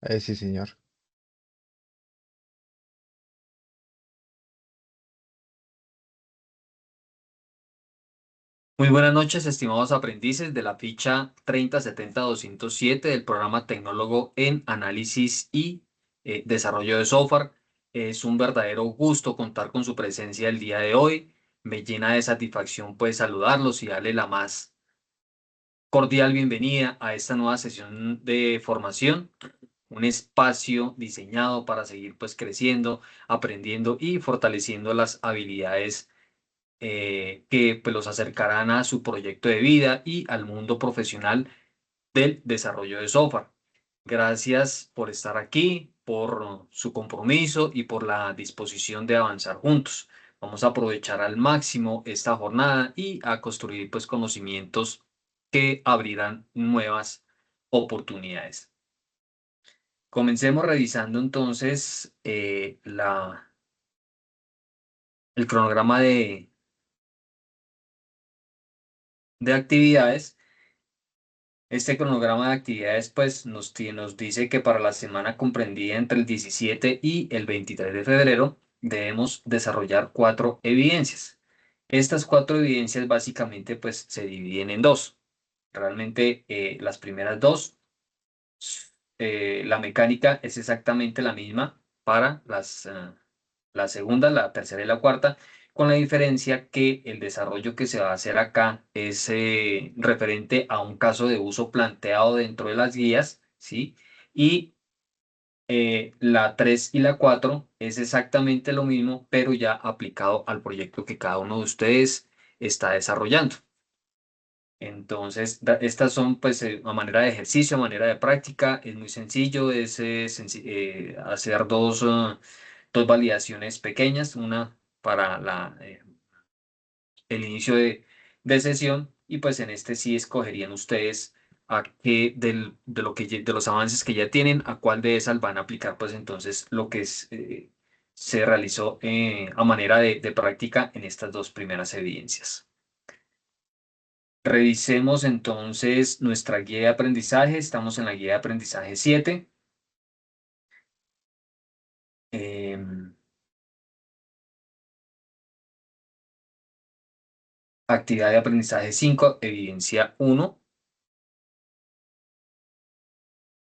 Sí, señor. Muy buenas noches, estimados aprendices de la ficha 3070-207 del programa Tecnólogo en Análisis y Desarrollo de Software. Es un verdadero gusto contar con su presencia el día de hoy. Me llena de satisfacción pues saludarlos y darle la más cordial bienvenida a esta nueva sesión de formación, un espacio diseñado para seguir pues creciendo, aprendiendo y fortaleciendo las habilidades que pues, los acercarán a su proyecto de vida y al mundo profesional del desarrollo de software. Gracias por estar aquí, por su compromiso y por la disposición de avanzar juntos. Vamos a aprovechar al máximo esta jornada y a construir pues conocimientos que abrirán nuevas oportunidades. Comencemos revisando entonces el cronograma de actividades. Este cronograma de actividades pues nos dice que para la semana comprendida entre el 17 y el 23 de febrero debemos desarrollar cuatro evidencias. Estas cuatro evidencias básicamente pues se dividen en dos. Realmente las primeras dos, la mecánica es exactamente la misma para la segunda, la tercera y la cuarta, con la diferencia que el desarrollo que se va a hacer acá es referente a un caso de uso planteado dentro de las guías, ¿sí? Y la 3 y la 4 es exactamente lo mismo, pero ya aplicado al proyecto que cada uno de ustedes está desarrollando. Entonces, estas son pues a manera de ejercicio, a manera de práctica, es muy sencillo, es hacer dos validaciones pequeñas, una para el inicio de sesión y pues en este sí escogerían ustedes a qué de lo que de los avances que ya tienen, a cuál de esas van a aplicar pues entonces lo que se realizó a manera de práctica en estas dos primeras evidencias. Revisemos entonces nuestra guía de aprendizaje. Estamos en la guía de aprendizaje 7. Em, Actividad de aprendizaje 5, evidencia 1.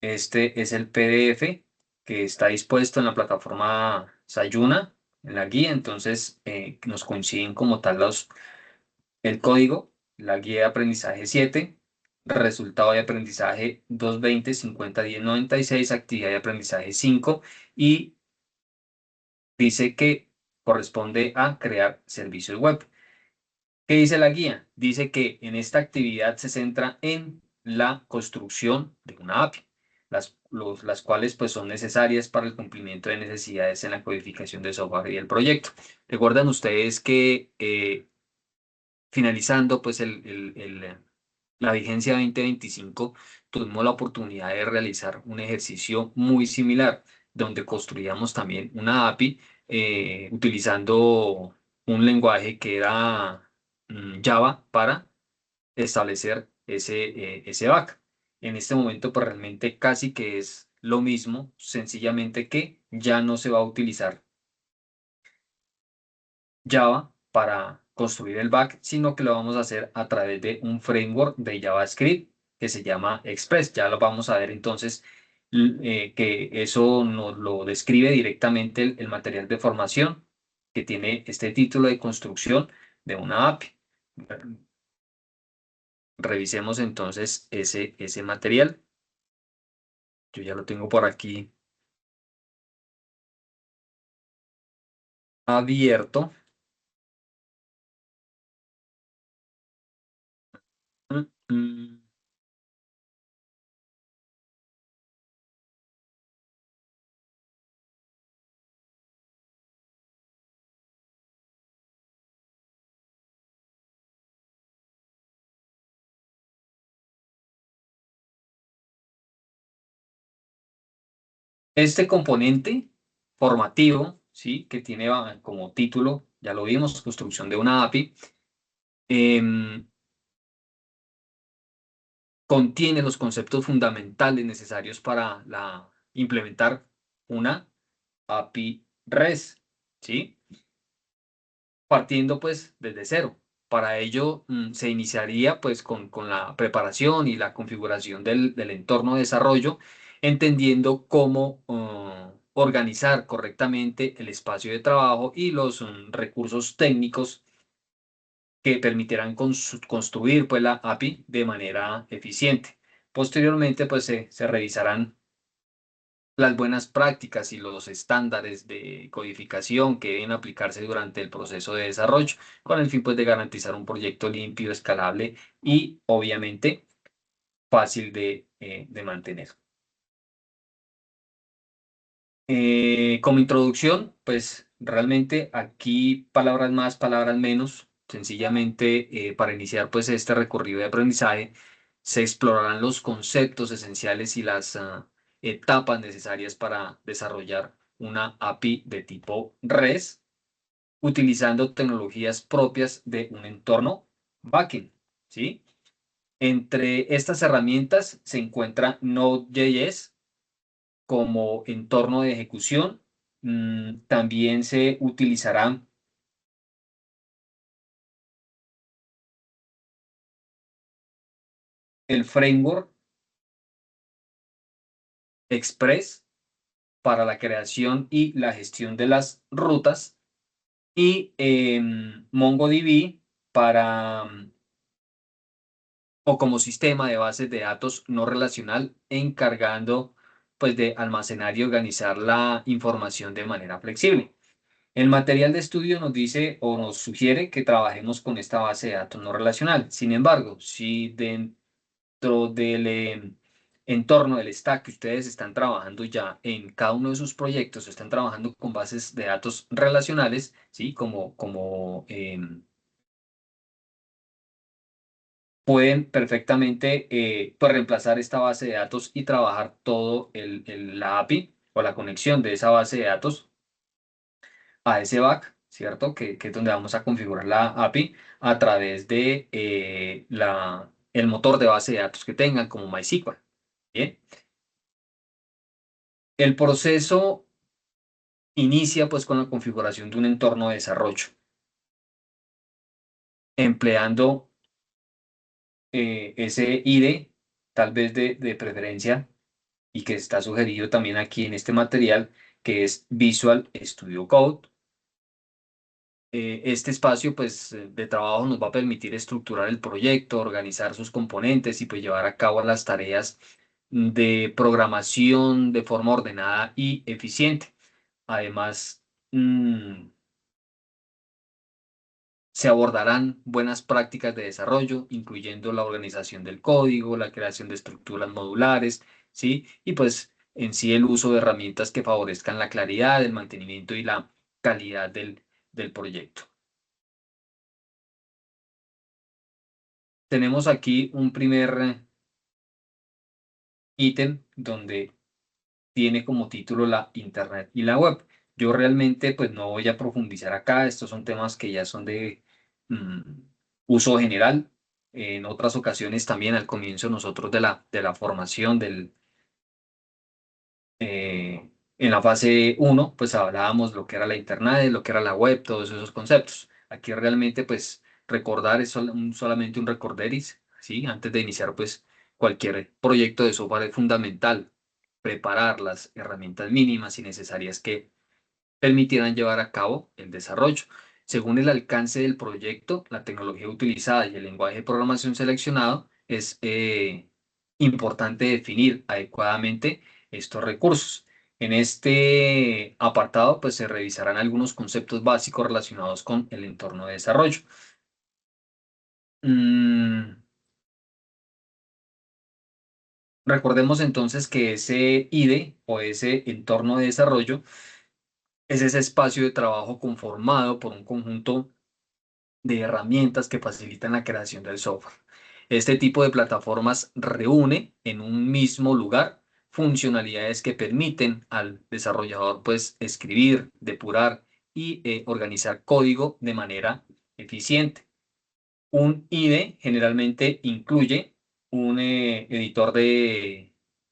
Este es el PDF que está dispuesto en la plataforma Sayuna, en la guía. Entonces nos coinciden como tal el código, la guía de aprendizaje 7, resultado de aprendizaje 220 50 10 96, actividad de aprendizaje 5 y dice que corresponde a crear servicios web. ¿Qué dice la guía? Dice que en esta actividad se centra en la construcción de una API, las cuales pues son necesarias para el cumplimiento de necesidades en la codificación de software y el proyecto. Recuerdan ustedes que finalizando pues la vigencia 2025, tuvimos la oportunidad de realizar un ejercicio muy similar, donde construíamos también una API utilizando un lenguaje que era Java para establecer ese back. En este momento, pues realmente casi que es lo mismo, sencillamente que ya no se va a utilizar Java para construir el back, sino que lo vamos a hacer a través de un framework de JavaScript que se llama Express. Ya lo vamos a ver entonces que eso nos lo describe directamente el material de formación que tiene este título de construcción de una API. Revisemos entonces ese material. Yo ya lo tengo por aquí abierto. Mm, mm. Este componente formativo, ¿sí? Que tiene como título, ya lo vimos, construcción de una API, em, contiene los conceptos fundamentales necesarios para la implementar una API REST, ¿sí? Partiendo pues desde cero. Para ello se iniciaría pues con la preparación y la configuración del entorno de desarrollo, entendiendo cómo organizar correctamente el espacio de trabajo y los recursos técnicos que permitirán construir pues la API de manera eficiente. Posteriormente pues se revisarán las buenas prácticas y los estándares de codificación que deben aplicarse durante el proceso de desarrollo, con el fin pues, de garantizar un proyecto limpio, escalable y obviamente fácil de mantener. Como introducción, pues realmente aquí palabras más, palabras menos, sencillamente para iniciar pues este recorrido de aprendizaje se explorarán los conceptos esenciales y las etapas necesarias para desarrollar una API de tipo REST utilizando tecnologías propias de un entorno backend, ¿sí? Entre estas herramientas se encuentra Node.js como entorno de ejecución. También se utilizará el framework Express para la creación y la gestión de las rutas y MongoDB para o como sistema de bases de datos no relacional encargando pues de almacenar y organizar la información de manera flexible. El material de estudio nos dice o nos sugiere que trabajemos con esta base de datos no relacional. Sin embargo, si dentro del entorno del stack que ustedes están trabajando ya en cada uno de sus proyectos, están trabajando con bases de datos relacionales, ¿sí? Pueden perfectamente pues reemplazar esta base de datos y trabajar todo la API o la conexión de esa base de datos a ese back, ¿cierto? Que es donde vamos a configurar la API a través de el motor de base de datos que tengan, como MySQL. Bien. El proceso inicia pues con la configuración de un entorno de desarrollo, empleando ese IDE, tal vez de preferencia, y que está sugerido también aquí en este material, que es Visual Studio Code. Este espacio pues, de trabajo nos va a permitir estructurar el proyecto, organizar sus componentes y pues, llevar a cabo las tareas de programación de forma ordenada y eficiente. Además, se abordarán buenas prácticas de desarrollo, incluyendo la organización del código, la creación de estructuras modulares, ¿sí? Y pues en sí el uso de herramientas que favorezcan la claridad, el mantenimiento y la calidad del proyecto. Tenemos aquí un primer ítem donde tiene como título la Internet y la web. Yo realmente pues no voy a profundizar acá, estos son temas que ya son de mm, uso general. En otras ocasiones también al comienzo nosotros de la formación en la fase uno pues hablábamos lo que era la Internet, lo que era la web, todos esos conceptos. Aquí realmente pues recordar es solamente un recorderis, ¿sí? Antes de iniciar pues cualquier proyecto de software es fundamental preparar las herramientas mínimas y necesarias que permitieran llevar a cabo el desarrollo. Según el alcance del proyecto, la tecnología utilizada y el lenguaje de programación seleccionado, es importante definir adecuadamente estos recursos. En este apartado, pues se revisarán algunos conceptos básicos relacionados con el entorno de desarrollo. Mm, Recordemos entonces que ese IDE o ese entorno de desarrollo es ese espacio de trabajo conformado por un conjunto de herramientas que facilitan la creación del software. Este tipo de plataformas reúne en un mismo lugar funcionalidades que permiten al desarrollador pues escribir, depurar y organizar código de manera eficiente. Un IDE generalmente incluye un editor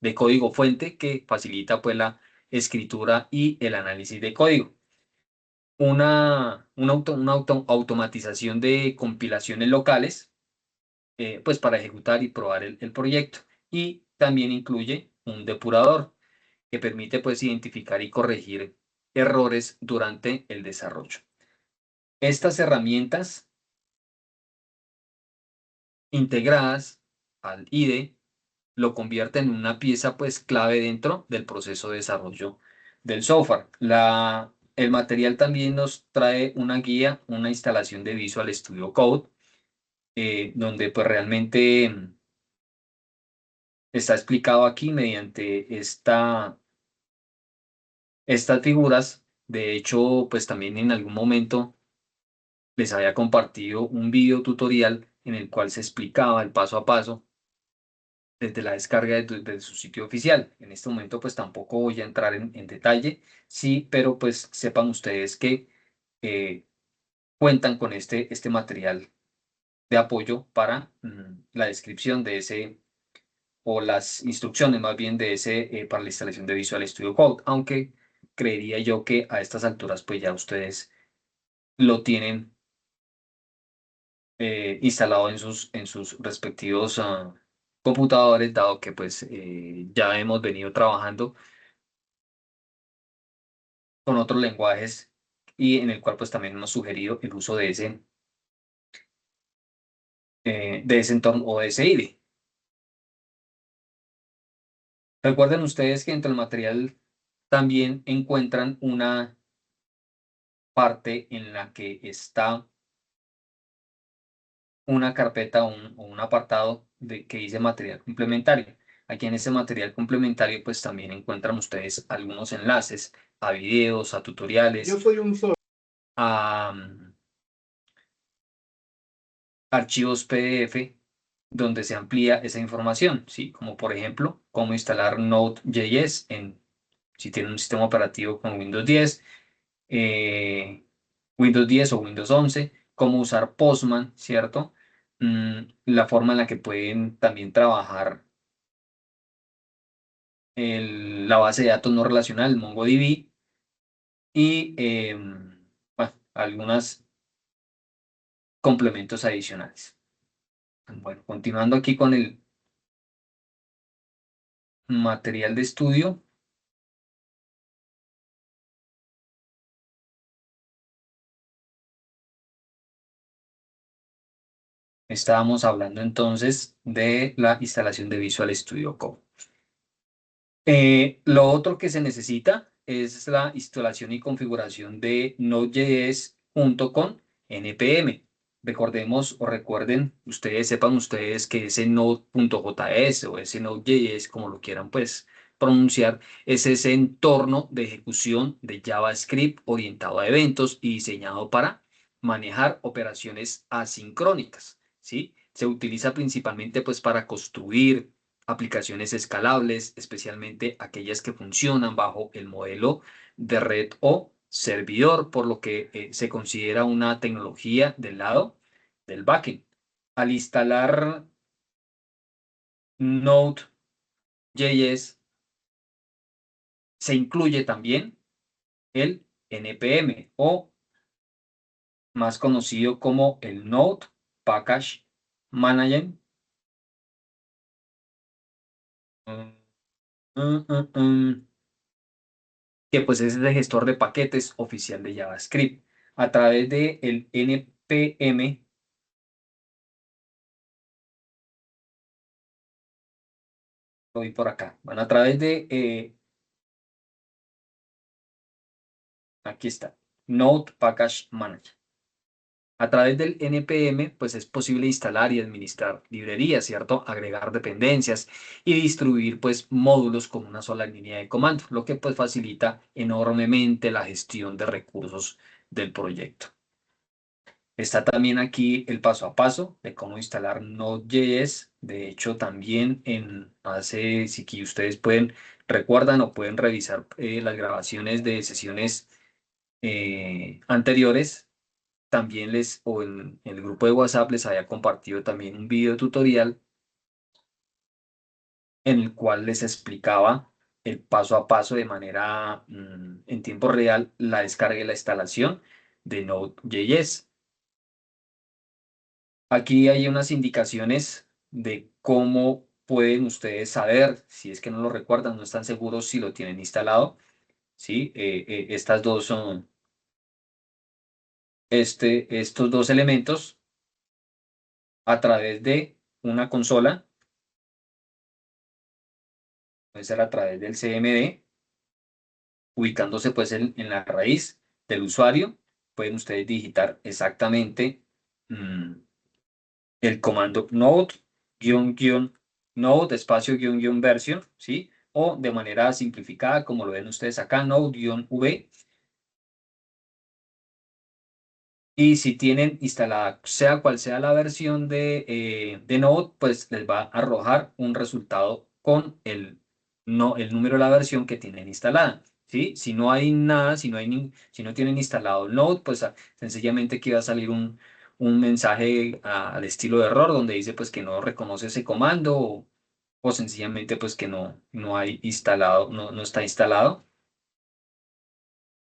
de código fuente que facilita pues la escritura y el análisis de código. Una automatización de compilaciones locales, pues para ejecutar y probar el proyecto. Y también incluye un depurador que permite pues identificar y corregir errores durante el desarrollo. Estas herramientas integradas al IDE lo convierten en una pieza pues clave dentro del proceso de desarrollo del software. El material también nos trae una guía, una instalación de Visual Studio Code, donde pues realmente está explicado aquí mediante estas figuras. De hecho, pues también en algún momento les había compartido un video tutorial en el cual se explicaba el paso a paso desde la descarga de su sitio oficial. En este momento pues tampoco voy a entrar en detalle, sí, pero pues sepan ustedes que eh, cuentan con este material de apoyo para la descripción de ese, o las instrucciones más bien de ese, para la instalación de Visual Studio Code, aunque creería yo que a estas alturas pues ya ustedes lo tienen instalado en sus respectivos computadores, dado que pues ya hemos venido trabajando con otros lenguajes y en el cual pues también hemos sugerido el uso de ese entorno o de ese IDE. Recuerden ustedes que dentro del material también encuentran una parte en la que está una carpeta o un apartado que dice material complementario. Aquí en ese material complementario pues también encuentran ustedes algunos enlaces a videos, a tutoriales, a archivos PDF donde se amplía esa información, ¿sí? Como por ejemplo, cómo instalar Node.js si tienen un sistema operativo con Windows 10, eh, Windows 10 o Windows 11, cómo usar Postman, ¿cierto? La forma en la que pueden también trabajar la base de datos no relacional, MongoDB, y bueno, algunos complementos adicionales. Bueno, continuando aquí con el material de estudio, estábamos hablando entonces de la instalación de Visual Studio Code. Lo otro que se necesita es la instalación y configuración de Node.js junto con NPM. Recordemos o recuerden, sepan ustedes que ese Node.js o ese Node.js, como lo quieran pues pronunciar, es ese entorno de ejecución de JavaScript orientado a eventos y diseñado para manejar operaciones asincrónicas, ¿sí? Se utiliza principalmente pues para construir aplicaciones escalables, especialmente aquellas que funcionan bajo el modelo de red o servidor, por lo que se considera una tecnología del lado del backend. Al instalar Node.js, se incluye también el NPM o más conocido como el Node Package Manager. Mm, que pues es el gestor de paquetes oficial de JavaScript. A través de el npm, voy por acá, bueno, a través de, aquí está, Node Package Manager. A través del npm, pues es posible instalar y administrar librerías, ¿cierto? Agregar dependencias y distribuir, pues, módulos con una sola línea de comando, lo que, pues, facilita enormemente la gestión de recursos del proyecto. Está también aquí el paso a paso de cómo instalar Node.js. De hecho, también si que ustedes recuerdan o pueden revisar las grabaciones de sesiones anteriores, también o en el grupo de WhatsApp les había compartido también un video tutorial en el cual les explicaba el paso a paso de manera en tiempo real la descarga y la instalación de Node.js. Aquí hay unas indicaciones de cómo pueden ustedes saber, si es que no lo recuerdan, no están seguros si lo tienen instalado. ¿Sí? Estas dos son, estos dos elementos a través de una consola, puede ser a través del CMD, ubicándose pues en la raíz del usuario, pueden ustedes digitar exactamente mm, el comando node, node, espacio, version, ¿sí? O de manera simplificada, como lo ven ustedes acá, node-v. Y si tienen instalada, sea cual sea la versión de Node, pues les va a arrojar un resultado con el número de la versión que tienen instalada. ¿Sí? Si no hay nada, si no tienen instalado el Node, pues sencillamente aquí va a salir un mensaje al estilo de error donde dice pues que no reconoce ese comando o sencillamente pues que no hay instalado, no está instalado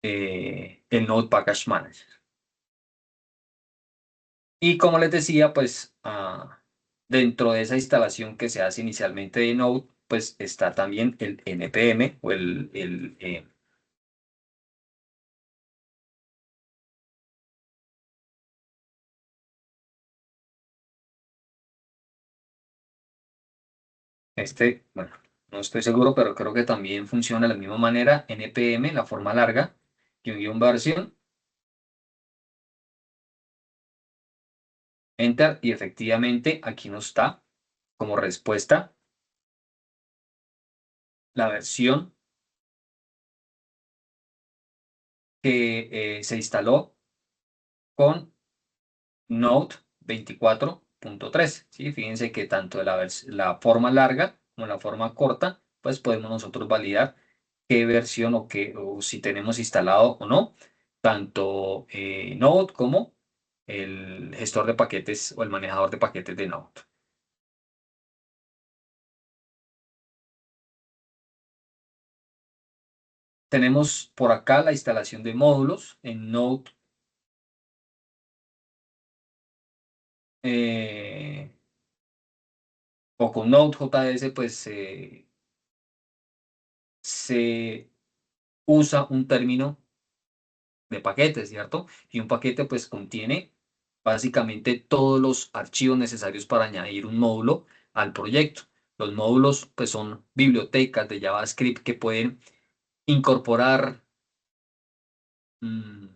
el Node Package Manager. Y como les decía, pues dentro de esa instalación que se hace inicialmente de Node, pues está también el NPM o bueno, no estoy seguro, pero creo que también funciona de la misma manera. NPM, la forma larga, guión versión, enter, y efectivamente aquí nos está como respuesta la versión que se instaló con Node 24.3, ¿sí? Fíjense que tanto la forma larga como la forma corta, pues podemos nosotros validar qué versión o si tenemos instalado o no, tanto Node como el gestor de paquetes o el manejador de paquetes de Node. Tenemos por acá la instalación de módulos en Node eh, o con Node.js, pues se usa un término de paquetes, ¿cierto? Y un paquete pues contiene básicamente todos los archivos necesarios para añadir un módulo al proyecto. Los módulos pues son bibliotecas de JavaScript que pueden incorporar mm,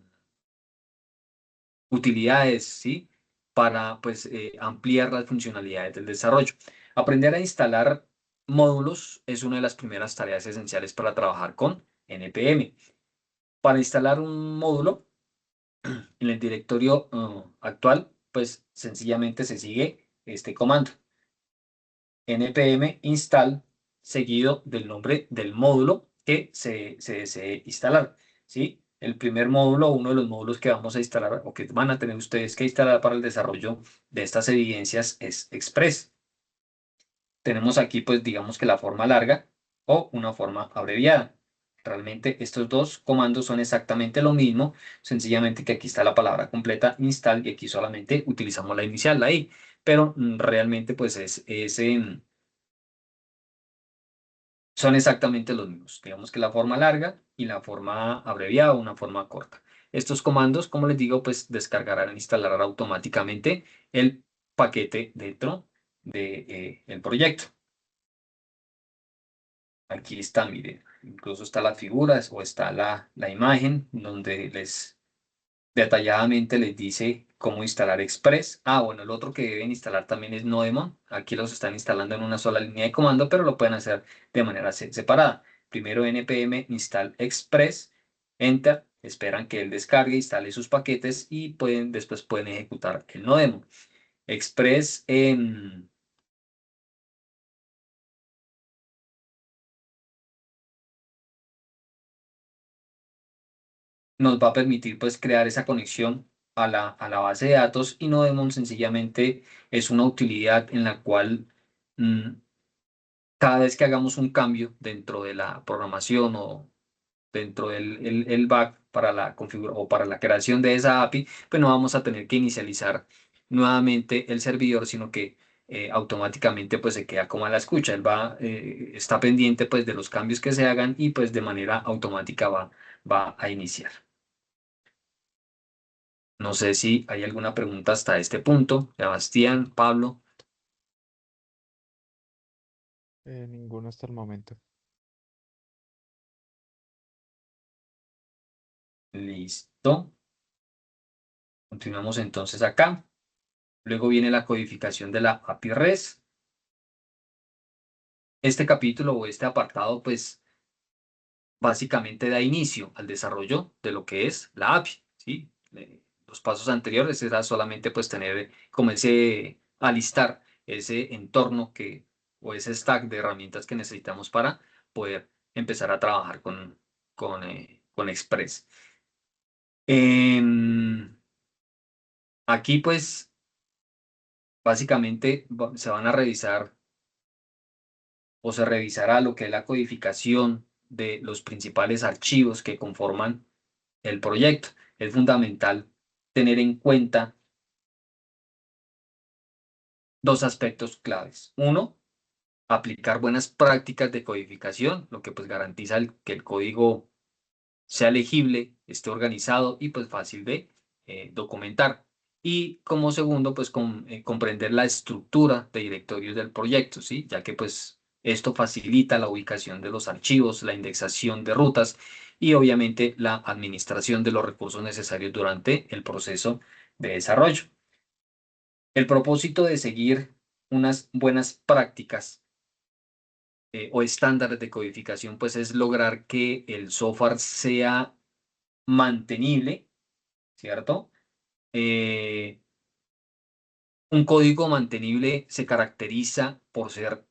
utilidades, ¿sí? Para pues ampliar las funcionalidades del desarrollo. Aprender a instalar módulos es una de las primeras tareas esenciales para trabajar con NPM. Para instalar un módulo, en el directorio actual, pues sencillamente se sigue este comando, npm install seguido del nombre del módulo que se desee instalar, ¿sí? El primer módulo, uno de los módulos que vamos a instalar o que van a tener ustedes que instalar para el desarrollo de estas evidencias es Express. Tenemos aquí, pues digamos que la forma larga o una forma abreviada. Realmente estos dos comandos son exactamente lo mismo, sencillamente que aquí está la palabra completa install y aquí solamente utilizamos la inicial, la i, pero realmente pues son exactamente los mismos. Digamos que la forma larga y la forma abreviada o una forma corta. Estos comandos, como les digo, pues descargarán e instalarán automáticamente el paquete dentro de, el proyecto. Aquí está, miren, incluso está las figuras o está la imagen donde les detalladamente les dice cómo instalar Express. Ah, bueno, el otro que deben instalar también es Nodemon. Aquí los están instalando en una sola línea de comando, pero lo pueden hacer de manera separada. Primero npm install Express, enter, esperan que él descargue, instale sus paquetes y después pueden ejecutar el Nodemon. Express en nos va a permitir pues crear esa conexión a la base de datos y Nodemon sencillamente es una utilidad en la cual cada vez que hagamos un cambio dentro de la programación o dentro del el back para la configuración o para la creación de esa API, pues no vamos a tener que inicializar nuevamente el servidor, sino que automáticamente pues se queda como a la escucha. Él está pendiente pues de los cambios que se hagan y pues de manera automática va a iniciar. No sé si hay alguna pregunta hasta este punto. Sebastián, Pablo, Ninguno hasta el momento. listo. Continuamos entonces acá. Luego viene la codificación de la API REST. Este capítulo o este apartado, pues básicamente da inicio al desarrollo de lo que es la API, ¿sí? Los pasos anteriores era solamente pues tener como ese, alistar ese entorno o ese stack de herramientas que necesitamos para poder empezar a trabajar con Express. Em, Aquí pues básicamente se van a revisar o se revisará lo que es la codificación de los principales archivos que conforman el proyecto. Es fundamental tener en cuenta dos aspectos claves. Uno, aplicar buenas prácticas de codificación, lo que pues garantiza que el código sea legible, esté organizado y pues fácil de documentar. Y como segundo, pues comprender la estructura de directorios del proyecto, ¿sí? Ya que pues esto facilita la ubicación de los archivos, la indexación de rutas y obviamente la administración de los recursos necesarios durante el proceso de desarrollo. El propósito de seguir unas buenas prácticas o estándares de codificación, pues es lograr que el software sea mantenible, ¿cierto? Eh, un código mantenible se caracteriza por ser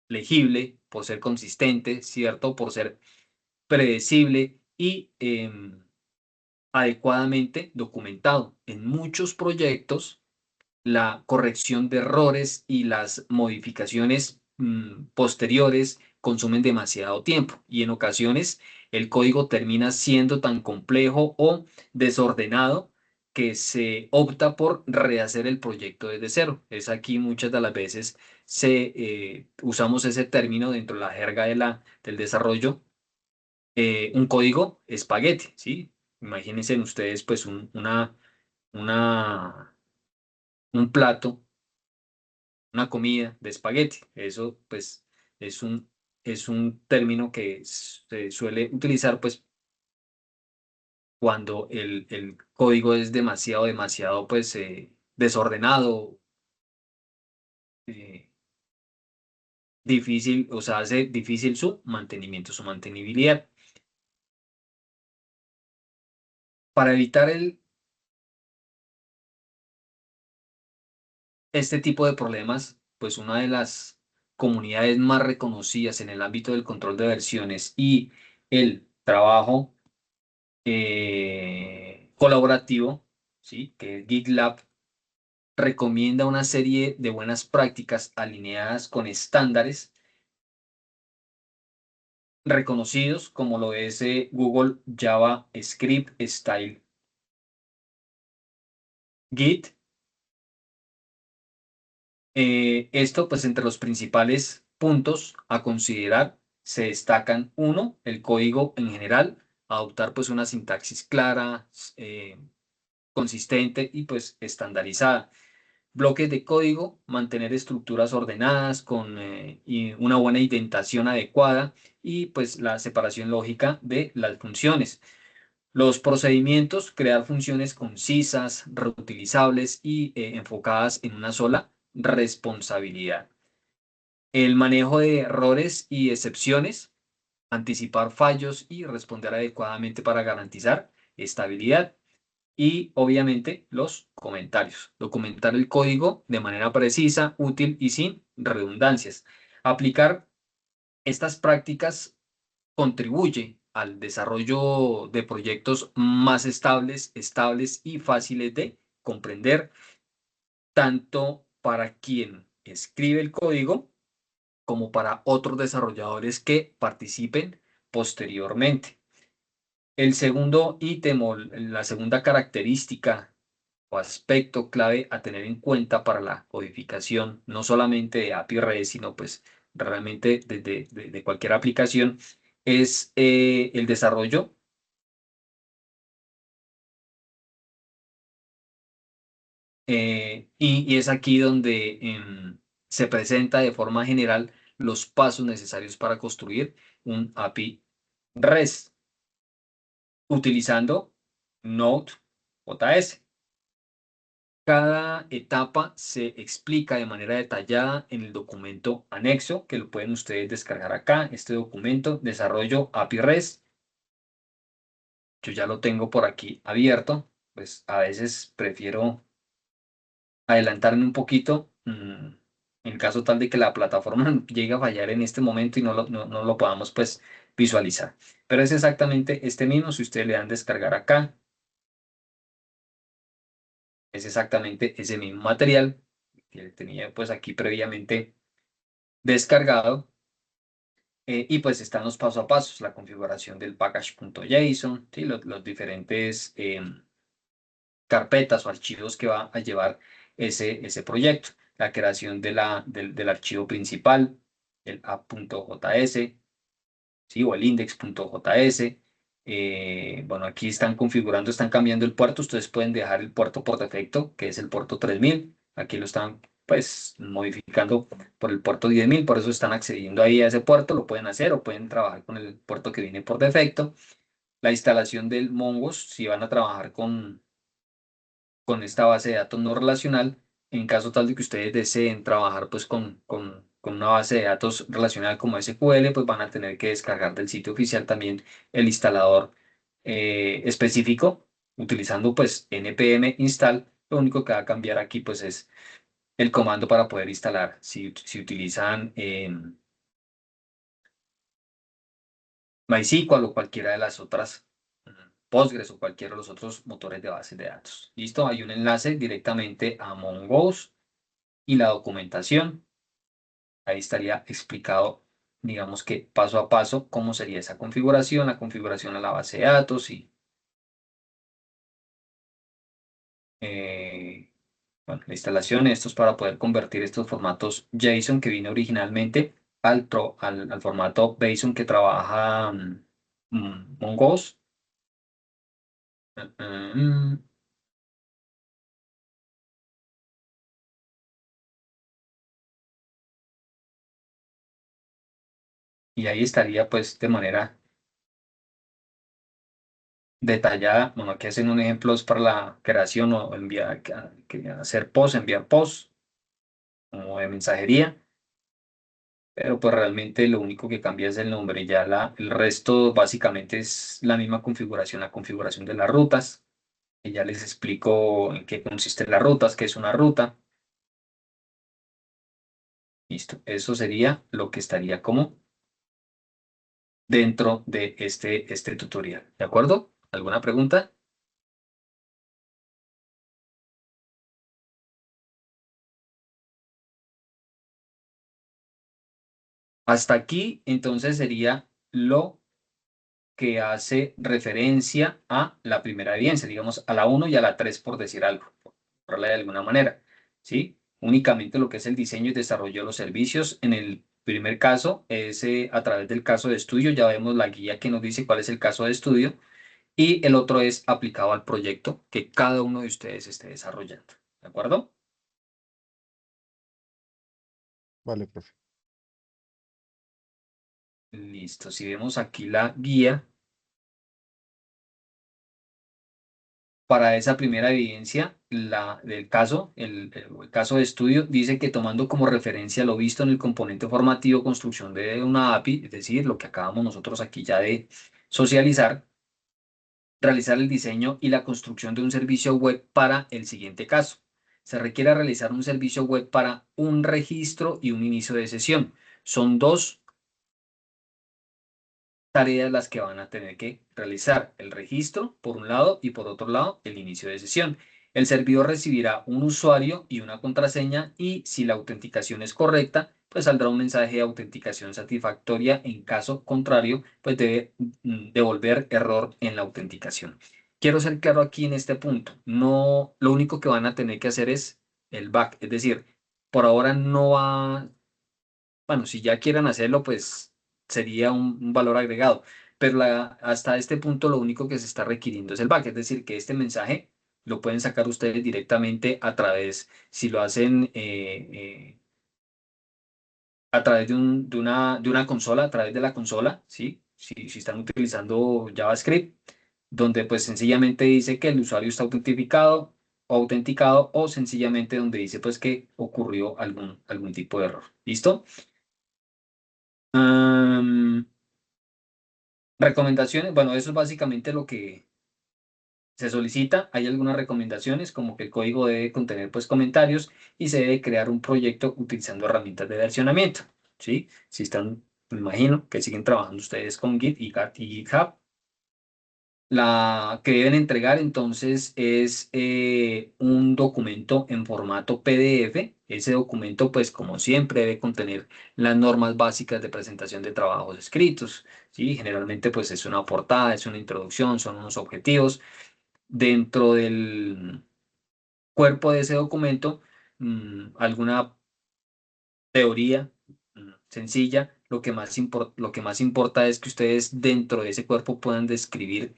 legible, por ser consistente, ¿cierto? Por ser predecible y adecuadamente documentado. En muchos proyectos, la corrección de errores y las modificaciones posteriores consumen demasiado tiempo y en ocasiones el código termina siendo tan complejo o desordenado que se opta por rehacer el proyecto desde cero. Es aquí muchas de las veces usamos ese término dentro de la jerga del desarrollo, un código espagueti, ¿sí? Imagínense ustedes pues una, un plato, una comida de espagueti. Eso, pues, es un término que se suele utilizar, pues, cuando el código es demasiado, pues, desordenado, eh, difícil, o sea, hace difícil su mantenimiento, su mantenibilidad. Para evitar este tipo de problemas, pues, una de las comunidades más reconocidas en el ámbito del control de versiones y el trabajo colaborativo, ¿sí? Que es GitLab, recomienda una serie de buenas prácticas alineadas con estándares reconocidos como lo es Google JavaScript Style Git. Esto, pues, entre los principales puntos a considerar se destacan: uno, el código en general, adoptar pues una sintaxis clara, consistente y pues estandarizada. Bloques de código, mantener estructuras ordenadas y una buena indentación adecuada y pues la separación lógica de las funciones. Los procedimientos, crear funciones concisas, reutilizables y enfocadas en una sola responsabilidad. El manejo de errores y excepciones, anticipar fallos y responder adecuadamente para garantizar estabilidad. Y obviamente los comentarios. Documentar el código de manera precisa, útil y sin redundancias. Aplicar estas prácticas contribuye al desarrollo de proyectos más estables y fáciles de comprender, tanto para quien escribe el código como para otros desarrolladores que participen posteriormente. El segundo ítem o la segunda característica o aspecto clave a tener en cuenta para la codificación, no solamente de API REST, sino pues realmente de cualquier aplicación, es el desarrollo. Y es aquí donde se presenta de forma general los pasos necesarios para construir un API REST utilizando Node.js. Cada etapa se explica de manera detallada en el documento anexo, que lo pueden ustedes descargar acá, este documento, desarrollo API REST. Yo ya lo tengo por aquí abierto, pues a veces prefiero adelantarme un poquito, en caso tal de que la plataforma llegue a fallar en este momento y no lo podamos pues visualizar. Pero es exactamente este mismo, si ustedes le dan descargar acá, es exactamente ese mismo material que tenía pues aquí previamente descargado. Y pues están los paso a pasos, la configuración del package.json, ¿sí? Los diferentes carpetas o archivos que va a llevar ese proyecto, la creación del archivo principal, el app.js, ¿sí? O el index.js. Bueno, aquí están configurando, están cambiando el puerto. Ustedes pueden dejar el puerto por defecto, que es el puerto 3000. Aquí lo están pues modificando por el puerto 10000, por eso están accediendo ahí a ese puerto. Lo pueden hacer o pueden trabajar con el puerto que viene por defecto. La instalación del Mongoose, si van a trabajar con esta base de datos no relacional, en caso tal de que ustedes deseen trabajar pues con una base de datos relacional como SQL, pues van a tener que descargar del sitio oficial también el instalador específico, utilizando pues npm install. Lo único que va a cambiar aquí pues es el comando para poder instalar. Si utilizan MySQL o cualquiera de las otras, Postgres o cualquiera de los otros motores de bases de datos. Listo, hay un enlace directamente a Mongoose y la documentación. Ahí estaría explicado, digamos que paso a paso, cómo sería esa configuración, la configuración a la base de datos y eh, bueno, la instalación. Esto es para poder convertir estos formatos JSON que viene originalmente al formato JSON que trabaja Mongoose. Mm, y ahí estaría pues de manera detallada. Bueno, aquí hacen un ejemplo es para la creación o enviar, hacer post, enviar post como de mensajería, pero pues realmente lo único que cambia es el nombre. Ya el resto básicamente es la misma configuración, la configuración de las rutas. Y ya les explico en qué consisten las rutas, qué es una ruta. Listo, eso sería lo que estaría como dentro de este tutorial. ¿De acuerdo? ¿Alguna pregunta? Hasta aquí, entonces sería lo que hace referencia a la primera evidencia, digamos a la uno y a la 3 por decir algo, por hablarle de alguna manera, ¿sí? Únicamente lo que es el diseño y desarrollo de los servicios. En el primer caso es a través del caso de estudio, ya vemos la guía que nos dice cuál es el caso de estudio, y el otro es aplicado al proyecto que cada uno de ustedes esté desarrollando, ¿de acuerdo? Vale, profe. Listo, si vemos aquí la guía, para esa primera evidencia, la del caso, el caso de estudio, dice que tomando como referencia lo visto en el componente formativo construcción de una API, es decir, lo que acabamos nosotros aquí ya de socializar, realizar el diseño y la construcción de un servicio web para el siguiente caso. Se requiere realizar un servicio web para un registro y un inicio de sesión. Son dos tareas las que van a tener que realizar: el registro por un lado y por otro lado el inicio de sesión. El servidor recibirá un usuario y una contraseña y si la autenticación es correcta, pues saldrá un mensaje de autenticación satisfactoria. En caso contrario, pues debe devolver error en la autenticación. Quiero ser claro aquí en este punto. No, lo único que van a tener que hacer es el back, es decir, por ahora no va, bueno, si ya quieran hacerlo, pues sería un valor agregado. Pero hasta este punto lo único que se está requiriendo es el back, es decir, que este mensaje lo pueden sacar ustedes directamente a través, si lo hacen a través de una consola, a través de la consola, ¿sí? Si están utilizando JavaScript, donde pues sencillamente dice que el usuario está autenticado o sencillamente donde dice pues que ocurrió algún tipo de error. ¿Listo? Am, recomendaciones, bueno, eso es básicamente lo que se solicita. Hay algunas recomendaciones como que el código debe contener pues comentarios y se debe crear un proyecto utilizando herramientas de versionamiento, ¿sí? Si están, me imagino que siguen trabajando ustedes con Git y GitHub. La que deben entregar entonces es un documento en formato PDF. Ese documento, pues como siempre, debe contener las normas básicas de presentación de trabajos escritos, ¿sí? Generalmente, pues es una portada, es una introducción, son unos objetivos. Dentro del cuerpo de ese documento, alguna teoría sencilla. Lo que más importa es que ustedes dentro de ese cuerpo puedan describir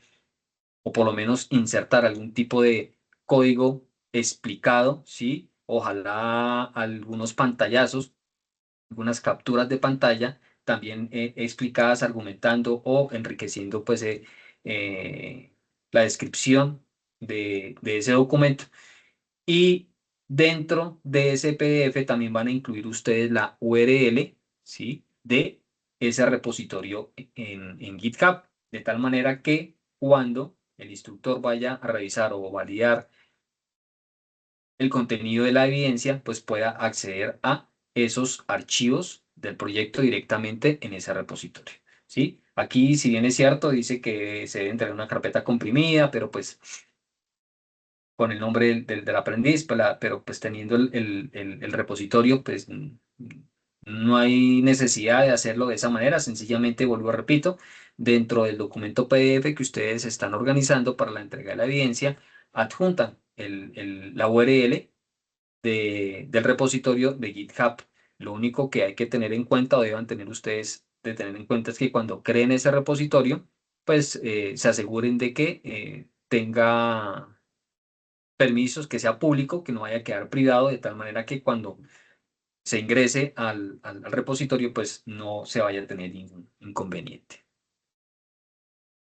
o por lo menos insertar algún tipo de código explicado, ¿sí? Ojalá algunos pantallazos, algunas capturas de pantalla también explicadas, argumentando o enriqueciendo pues eh, la descripción de ese documento. Y dentro de ese PDF también van a incluir ustedes la URL, ¿sí? De ese repositorio en GitHub, de tal manera que cuando el instructor vaya a revisar o validar el contenido de la evidencia, pues pueda acceder a esos archivos del proyecto directamente en ese repositorio, ¿sí? Aquí, si bien es cierto, dice que se debe entregar una carpeta comprimida, pero pues con el nombre del aprendiz, pero pues teniendo el repositorio, pues no hay necesidad de hacerlo de esa manera. Sencillamente, vuelvo a repito, dentro del documento PDF que ustedes están organizando para la entrega de la evidencia, adjuntan la URL del repositorio de GitHub. Lo único que hay que tener en cuenta o deban tener ustedes de tener en cuenta es que cuando creen ese repositorio, pues se aseguren de que tenga permisos, que sea público, que no vaya a quedar privado, de tal manera que cuando se ingrese al repositorio, pues no se vaya a tener ningún inconveniente.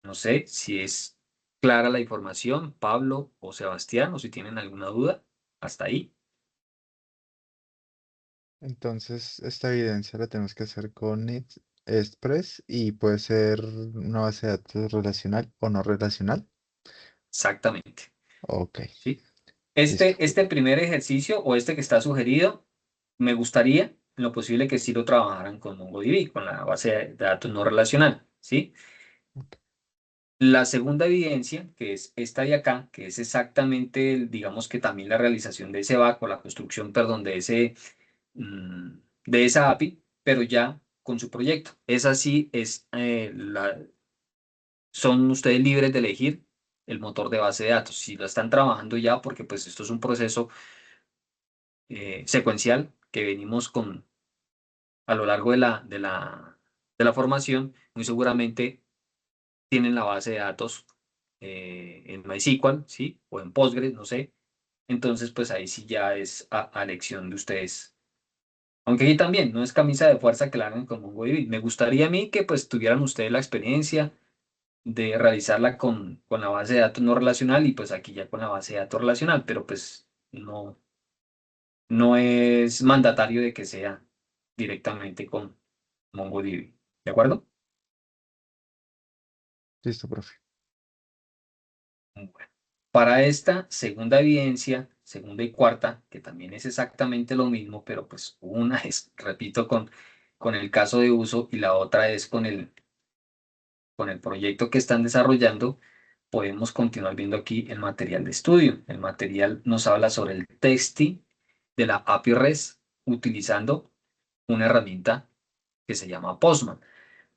No sé si es clara la información, Pablo o Sebastián, o si tienen alguna duda. Hasta ahí. Entonces, esta evidencia la tenemos que hacer con Express y puede ser una base de datos relacional o no relacional. Exactamente. Ok, ¿Sí? listo. Este primer ejercicio o este que está sugerido, me gustaría, en lo posible, que sí lo trabajaran con MongoDB, con la base de datos no relacional. ¿Sí? Ok. La segunda evidencia, que es esta de acá, que es exactamente, digamos que también la realización de ese back o la construcción, perdón, mm, de esa API, pero ya con su proyecto. Esa sí es, son ustedes libres de elegir el motor de base de datos. Si lo están trabajando ya, porque pues esto es un proceso secuencial que venimos con a lo largo de la formación, muy seguramente tienen la base de datos en MySQL, ¿sí? O en Postgres, no sé. Entonces, pues ahí sí ya es a elección de ustedes. Aunque aquí también no es camisa de fuerza que la hagan con MongoDB. Me gustaría a mí que pues tuvieran ustedes la experiencia de realizarla con la base de datos no relacional y pues aquí ya con la base de datos relacional, pero pues no es mandatario de que sea directamente con MongoDB. ¿De acuerdo? Listo, profe. Bueno, para esta segunda evidencia, segunda y cuarta, que también es exactamente lo mismo, pero pues una es, repito, con el caso de uso y la otra es con el proyecto que están desarrollando, podemos continuar viendo aquí el material de estudio. El material nos habla sobre el testing de la API REST utilizando una herramienta que se llama Postman.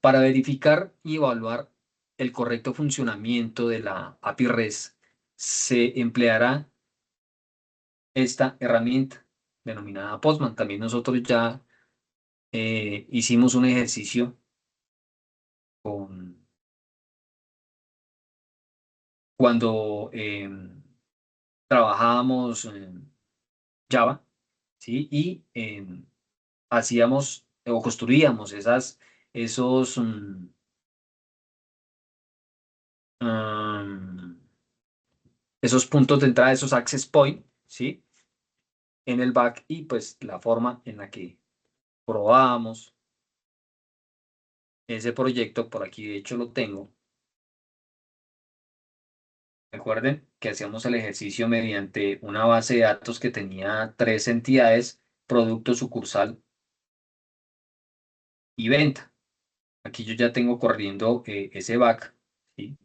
Para verificar y evaluar el correcto funcionamiento de la API REST, se empleará esta herramienta denominada Postman. También nosotros ya hicimos un ejercicio con, cuando trabajábamos en Java, ¿sí? Y hacíamos o construíamos esos, um, esos puntos de entrada, esos access point, ¿sí? En el back y pues la forma en la que probábamos ese proyecto, por aquí de hecho lo tengo. Recuerden que hacíamos el ejercicio mediante una base de datos que tenía tres entidades: producto, sucursal y venta. Aquí yo ya tengo corriendo ese back, ¿sí?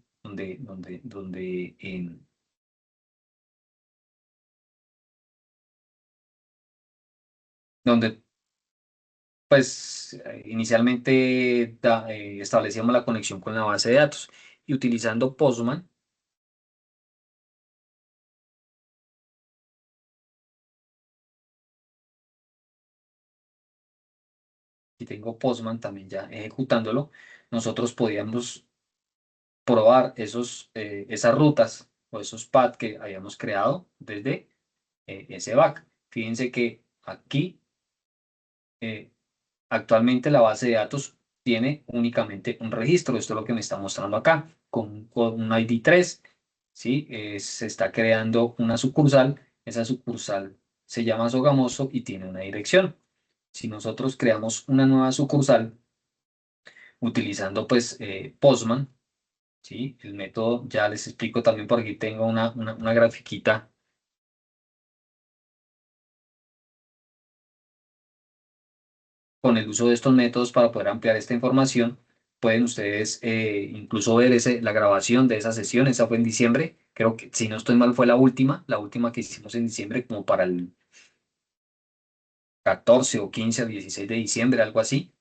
Donde pues inicialmente establecíamos la conexión con la base de datos y utilizando Postman. Y tengo Postman también ya ejecutándolo, nosotros podíamos probar esas rutas o esos paths que habíamos creado desde ese back. Fíjense que aquí eh, actualmente la base de datos tiene únicamente un registro. Esto es lo que me está mostrando acá, con un ID 3, ¿sí? Se está creando una sucursal. Esa sucursal se llama Sogamoso y tiene una dirección. Si nosotros creamos una nueva sucursal utilizando pues Postman, ¿sí? El método, ya les explico también, por aquí tengo una grafiquita con el uso de estos métodos para poder ampliar esta información. Pueden ustedes incluso ver la grabación de esa sesión. Esa fue en diciembre. Creo que, si no estoy mal, fue la última que hicimos en diciembre, como para el 14 o 15 o 16 de diciembre, algo así.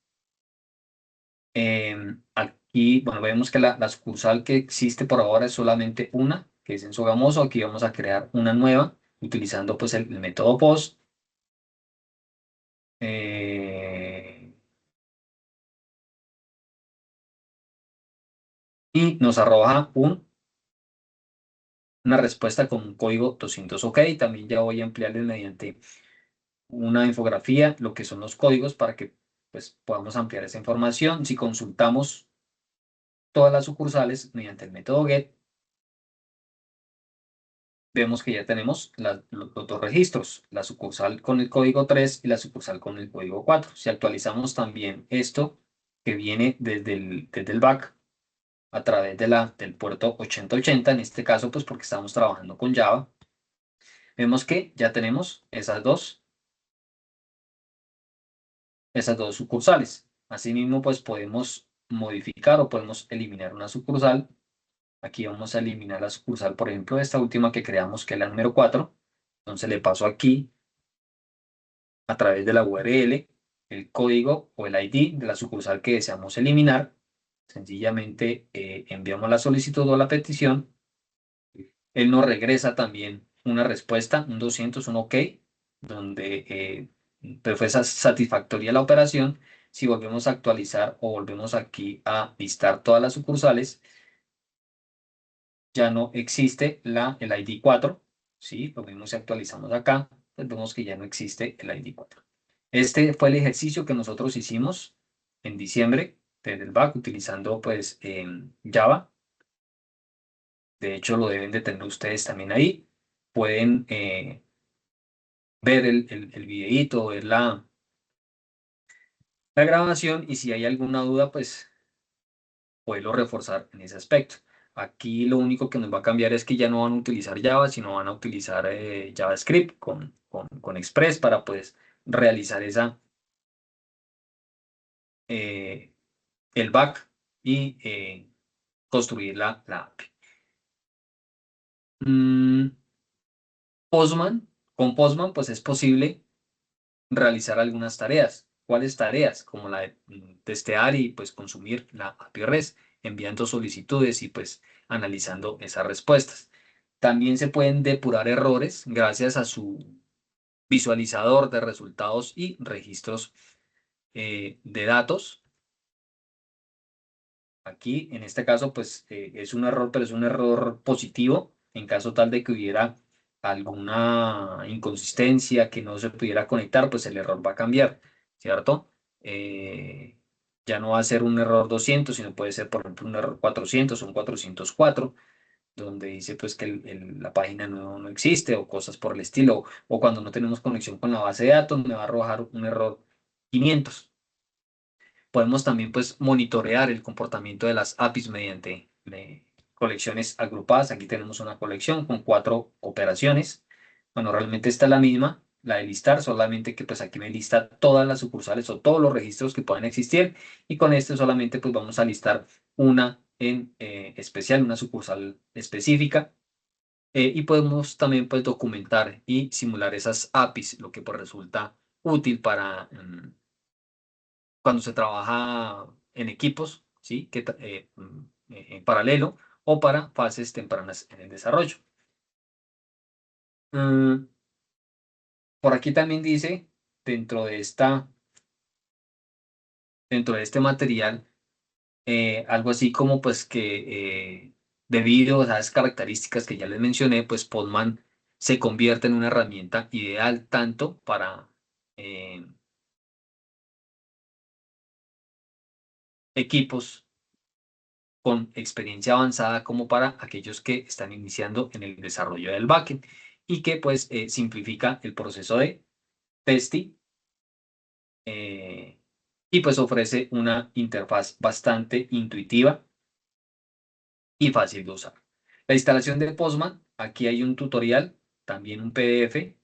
Aquí, bueno, vemos que la sucursal que existe por ahora es solamente una, que es en Sogamoso. Aquí vamos a crear una nueva utilizando pues el método POST. eh, y nos arroja una respuesta con un código 200 OK. También ya voy a emplearles mediante una infografía lo que son los códigos para que pues, podamos ampliar esa información. Si consultamos todas las sucursales mediante el método GET, vemos que ya tenemos los dos registros, la sucursal con el código 3 y la sucursal con el código 4. Si actualizamos también esto que viene desde el back a través del puerto 8080, en este caso pues porque estamos trabajando con Java, vemos que ya tenemos esas dos sucursales. Asimismo, pues podemos modificar o podemos eliminar una sucursal. Aquí vamos a eliminar la sucursal, por ejemplo, esta última que creamos, que es la número 4. Entonces le paso aquí a través de la URL el código o el ID de la sucursal que deseamos eliminar. Sencillamente enviamos la solicitud o la petición. Él nos regresa también una respuesta, un 200, un OK, donde pues fue satisfactoria la operación. Si volvemos a actualizar o volvemos aquí a listar todas las sucursales, ya no existe el ID 4, ¿sí? Lo mismo si actualizamos acá, pues vemos que ya no existe el ID 4. Este fue el ejercicio que nosotros hicimos en diciembre desde el back utilizando pues Java. De hecho, lo deben de tener ustedes también ahí. Pueden ver el videíto, ver la grabación, y si hay alguna duda, pues poderlo reforzar en ese aspecto. Aquí lo único que nos va a cambiar es que ya no van a utilizar Java, sino van a utilizar JavaScript con Express para pues realizar eh, el back y construir la API. Mm, Postman, con Postman pues es posible realizar algunas tareas. ¿Cuáles tareas? Como la de testear y pues consumir la API REST, enviando solicitudes y pues analizando esas respuestas. También se pueden depurar errores gracias a su visualizador de resultados y registros de datos. Aquí, en este caso, pues es un error, pero es un error positivo en caso tal de que hubiera alguna inconsistencia que no se pudiera conectar, pues el error va a cambiar, ¿cierto? Eh, ya no va a ser un error 200, sino puede ser, por ejemplo, un error 400 o un 404, donde dice pues que la página no existe o cosas por el estilo, o cuando no tenemos conexión con la base de datos, me va a arrojar un error 500. Podemos también pues monitorear el comportamiento de las APIs mediante colecciones agrupadas. Aquí tenemos una colección con 4 operaciones. Bueno, realmente esta es la misma, la de listar, solamente que pues aquí me lista todas las sucursales o todos los registros que puedan existir y con este solamente pues vamos a listar una en especial, una sucursal específica. Y podemos también pues documentar y simular esas APIs, lo que pues resulta útil para cuando se trabaja en equipos, ¿sí? En paralelo o para fases tempranas en el desarrollo. Mm, por aquí también dice, dentro de dentro de este material, algo así como pues que debido a esas características que ya les mencioné, pues Postman se convierte en una herramienta ideal tanto para eh, equipos con experiencia avanzada como para aquellos que están iniciando en el desarrollo del backend y que pues simplifica el proceso de testing eh, y pues ofrece una interfaz bastante intuitiva y fácil de usar. La instalación de Postman, aquí hay un tutorial, también un PDF.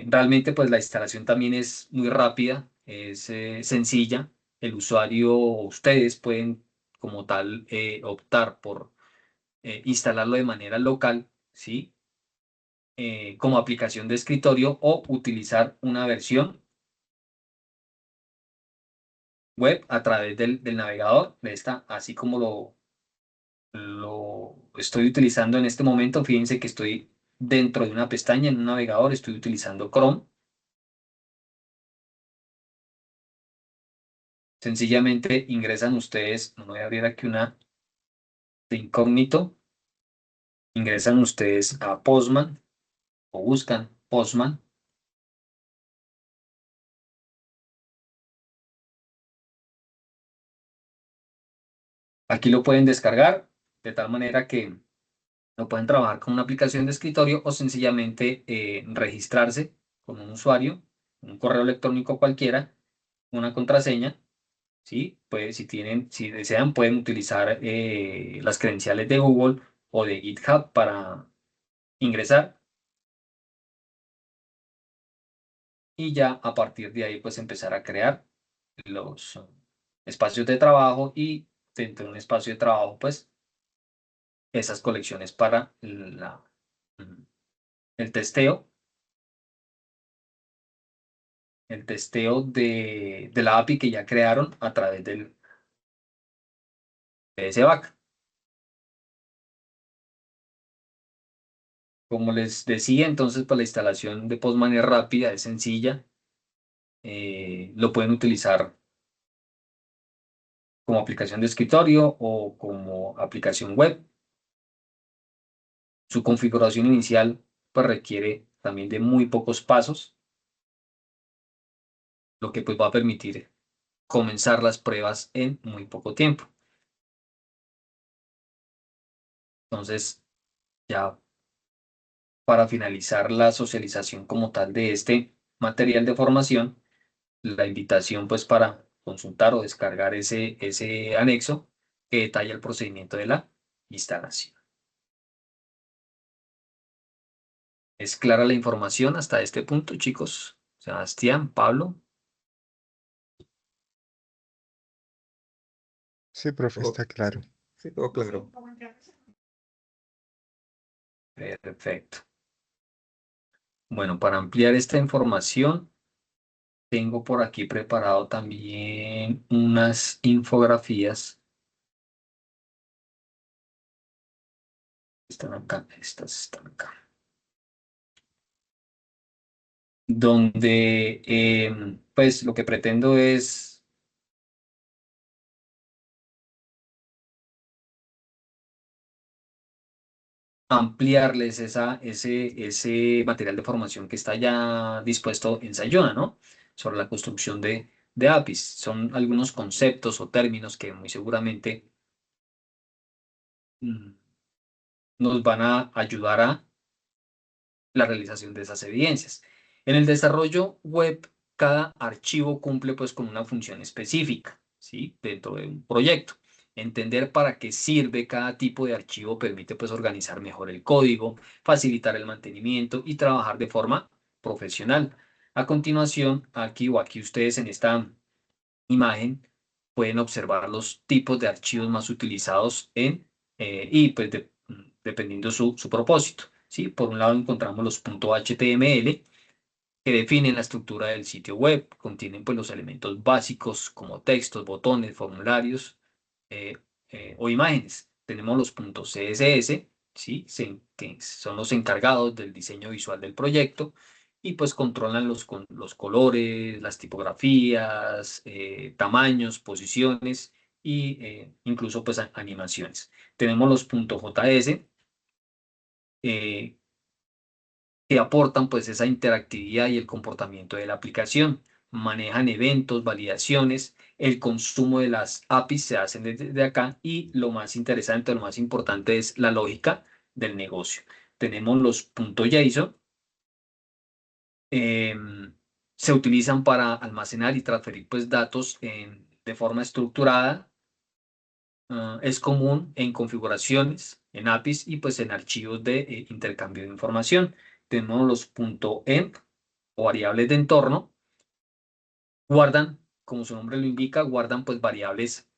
Realmente pues la instalación también es muy rápida, es sencilla. El usuario o ustedes pueden como tal optar por instalarlo de manera local, ¿sí? Como aplicación de escritorio o utilizar una versión web a través del navegador de esta, así como lo estoy utilizando en este momento. Fíjense que estoy dentro de una pestaña en un navegador, estoy utilizando Chrome. Sencillamente ingresan ustedes, no voy a abrir aquí una de incógnito, ingresan ustedes a Postman o buscan Postman. Aquí lo pueden descargar de tal manera que lo pueden trabajar con una aplicación de escritorio o sencillamente registrarse con un usuario, un correo electrónico cualquiera, una contraseña, ¿sí? Pues si desean, pueden utilizar las credenciales de Google o de GitHub para ingresar y ya a partir de ahí, pues empezar a crear los espacios de trabajo y dentro de un espacio de trabajo, pues esas colecciones para el testeo de la API que ya crearon a través de ese back. Como les decía, entonces, pues la instalación de Postman es rápida, es sencilla. Lo pueden utilizar como aplicación de escritorio o como aplicación web. Su configuración inicial pues requiere también de muy pocos pasos, lo que pues va a permitir comenzar las pruebas en muy poco tiempo. Entonces, ya para finalizar la socialización como tal de este material de formación, la invitación pues para consultar o descargar ese anexo que detalla el procedimiento de la instalación. ¿Es clara la información hasta este punto, chicos? Sebastián, Pablo. Sí, profe, Todo, está claro. sí, todo claro. Perfecto. Bueno, para ampliar esta información, tengo por aquí preparado también unas infografías. Están acá, estas están acá. Donde, pues, lo que pretendo es ampliarles ese material de formación que está ya dispuesto en Sayona, ¿no? Sobre la construcción de APIs. Son algunos conceptos o términos que muy seguramente mm, nos van a ayudar a la realización de esas evidencias. En el desarrollo web, cada archivo cumple pues con una función específica, ¿sí? Dentro de un proyecto. Entender para qué sirve cada tipo de archivo permite pues organizar mejor el código, facilitar el mantenimiento y trabajar de forma profesional. A continuación, aquí ustedes en esta imagen pueden observar los tipos de archivos más utilizados y pues dependiendo su propósito. ¿Sí? Por un lado encontramos los .html que definen la estructura del sitio web, contienen pues los elementos básicos como textos, botones, formularios eh, o imágenes. Tenemos los .css, ¿sí? Que son los encargados del diseño visual del proyecto y pues controlan los colores, las tipografías, tamaños, posiciones y incluso pues animaciones. Tenemos los .js, eh, que aportan pues esa interactividad y el comportamiento de la aplicación. Manejan eventos, validaciones, el consumo de las APIs se hacen desde acá y lo más interesante, lo más importante es la lógica del negocio. Tenemos los .json, se utilizan para almacenar y transferir pues datos de forma estructurada. Es común en configuraciones, en APIs y pues en archivos de intercambio de información. Tenemos los .env o variables de entorno. Guardan, como su nombre lo indica, guardan pues variables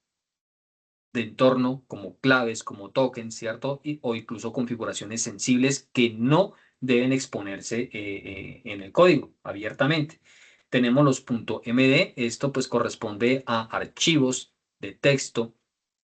de entorno como claves, como tokens, ¿cierto? O incluso configuraciones sensibles que no deben exponerse en el código abiertamente. Tenemos los .md, esto pues corresponde a archivos de texto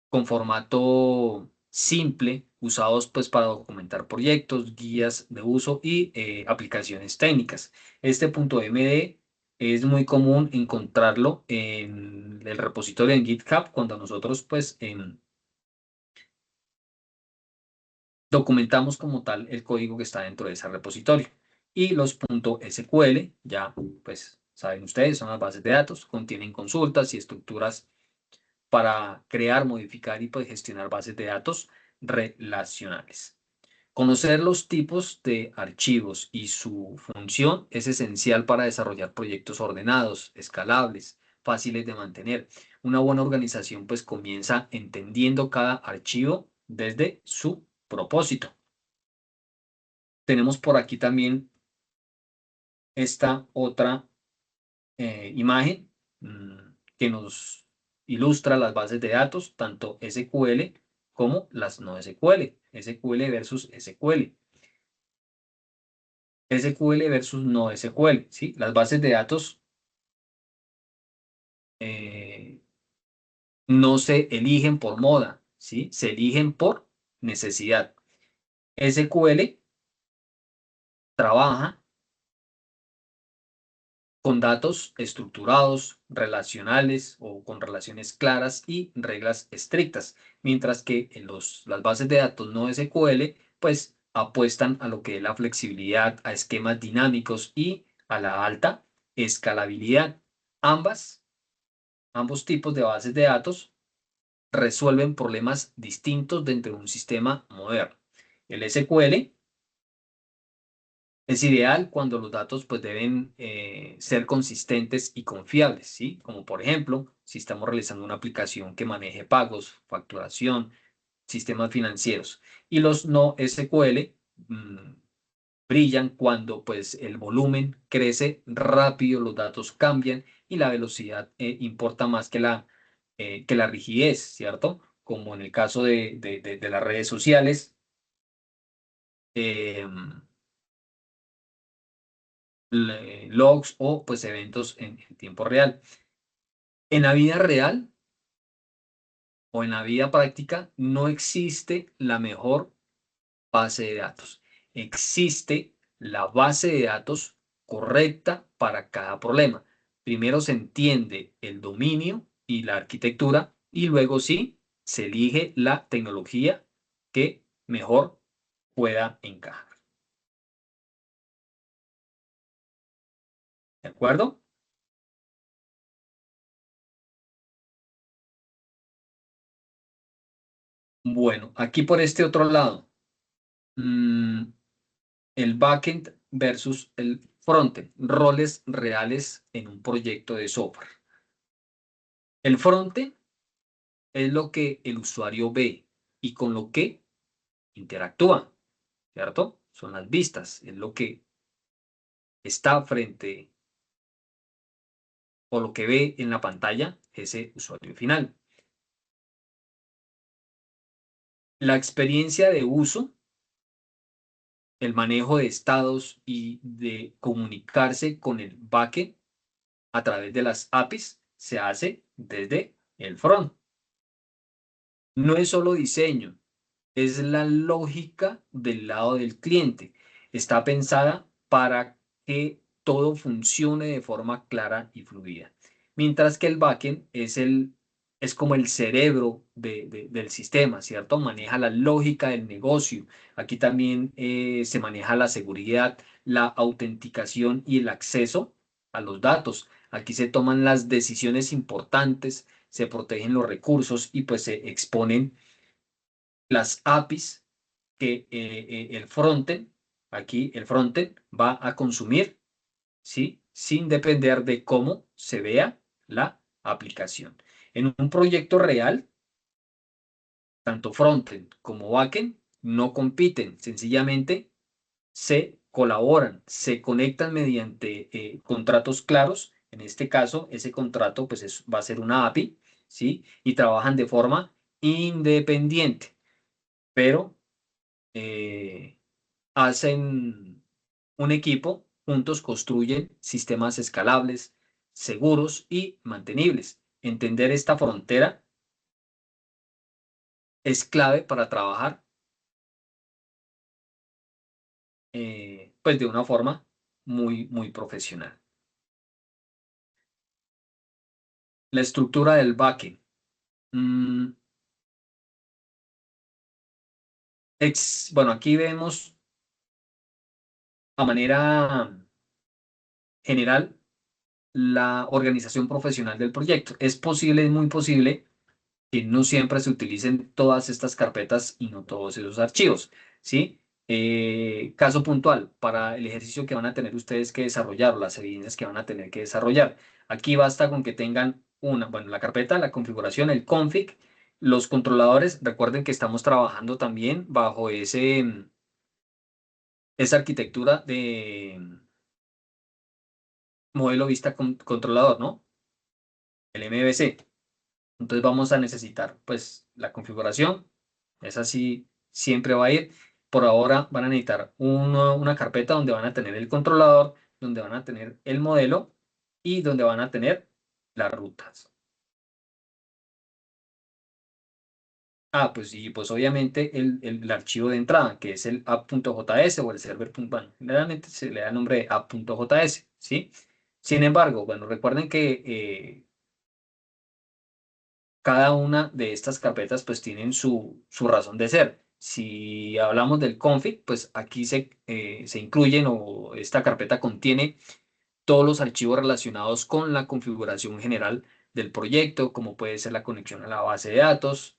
con formato simple, usados pues para documentar proyectos, guías de uso y aplicaciones técnicas. Este punto MD es muy común encontrarlo en el repositorio en GitHub cuando nosotros pues documentamos como tal el código que está dentro de ese repositorio. Y los .sql, ya pues saben ustedes, son las bases de datos, contienen consultas y estructuras para crear, modificar y pues, gestionar bases de datos relacionales. Conocer los tipos de archivos y su función es esencial para desarrollar proyectos ordenados, escalables, fáciles de mantener. Una buena organización pues comienza entendiendo cada archivo desde su propósito. Tenemos por aquí también esta otra imagen que nos ilustra las bases de datos, tanto SQL como las no SQL, SQL versus SQL, SQL versus no SQL, ¿sí? Las bases de datos eh, no se eligen por moda, ¿sí? Se eligen por necesidad. SQL trabaja con datos estructurados, relacionales o con relaciones claras y reglas estrictas, mientras que en las bases de datos no SQL, pues apuestan a lo que es la flexibilidad, a esquemas dinámicos y a la alta escalabilidad. Ambos tipos de bases de datos resuelven problemas distintos dentro de un sistema moderno. El SQL es ideal cuando los datos pues deben ser consistentes y confiables, ¿sí? Como por ejemplo, si estamos realizando una aplicación que maneje pagos, facturación, sistemas financieros. Y los no SQL brillan cuando pues el volumen crece rápido, los datos cambian y la velocidad importa más que la que la rigidez, ¿cierto? Como en el caso de las redes sociales, eh, logs o pues eventos en tiempo real. En la vida real o en la vida práctica no existe la mejor base de datos. Existe la base de datos correcta para cada problema. Primero se entiende el dominio y la arquitectura y luego sí se elige la tecnología que mejor pueda encajar. ¿De acuerdo? Bueno, aquí por este otro lado, mm, el backend versus el frontend, roles reales en un proyecto de software. El frontend es lo que el usuario ve y con lo que interactúa, ¿cierto? Son las vistas, es lo que está frente o lo que ve en la pantalla ese usuario final. La experiencia de uso, el manejo de estados y de comunicarse con el backend a través de las APIs se hace desde el front. No es solo diseño, es la lógica del lado del cliente. Está pensada para que todo funcione de forma clara y fluida. Mientras que el backend es como el cerebro del sistema, ¿cierto? Maneja la lógica del negocio. Aquí también se maneja la seguridad, la autenticación y el acceso a los datos. Aquí se toman las decisiones importantes, se protegen los recursos y pues se exponen las APIs que el frontend, aquí el frontend va a consumir, ¿sí? Sin depender de cómo se vea la aplicación. En un proyecto real, tanto frontend como backend no compiten, sencillamente se colaboran, se conectan mediante contratos claros. En este caso, ese contrato pues va a ser una API, ¿sí? Y trabajan de forma independiente, pero eh, hacen un equipo, juntos construyen sistemas escalables, seguros y mantenibles. Entender esta frontera es clave para trabajar pues de una forma muy profesional. La estructura del backend. Mm, bueno, aquí vemos a manera general la organización profesional del proyecto. Es posible, es muy posible que no siempre se utilicen todas estas carpetas y no todos esos archivos, ¿sí? Caso puntual, para el ejercicio que van a tener ustedes que desarrollar, o las evidencias que van a tener que desarrollar. Aquí basta con que tengan bueno, la carpeta, la configuración, el config, los controladores. Recuerden que estamos trabajando también bajo esa arquitectura de modelo vista controlador, ¿no? El MVC. Entonces vamos a necesitar pues la configuración, esa sí siempre va a ir. Por ahora van a necesitar una carpeta donde van a tener el controlador, donde van a tener el modelo y donde van a tener las rutas. Ah, pues sí, pues obviamente el archivo de entrada, que es el app.js o el server. Bueno, generalmente se le da el nombre de app.js, ¿sí? Sin embargo, bueno, recuerden que cada una de estas carpetas pues tienen su razón de ser. Si hablamos del config, pues aquí se incluyen o esta carpeta contiene todos los archivos relacionados con la configuración general del proyecto, como puede ser la conexión a la base de datos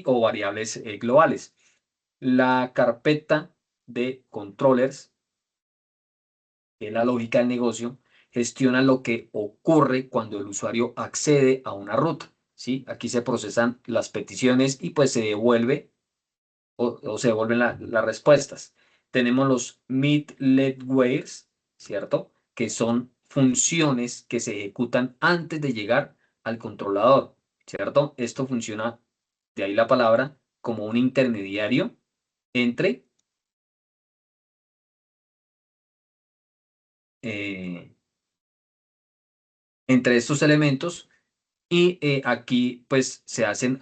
o variables globales. La carpeta de controllers, que es la lógica del negocio, gestiona lo que ocurre cuando el usuario accede a una ruta. ¿Sí? Aquí se procesan las peticiones y pues se devuelve o se devuelven las respuestas. Tenemos los middlewares, ¿cierto? Que son funciones que se ejecutan antes de llegar al controlador, ¿cierto? Esto funciona, de ahí la palabra, como un intermediario entre, eh, entre estos elementos. Y aquí pues se hacen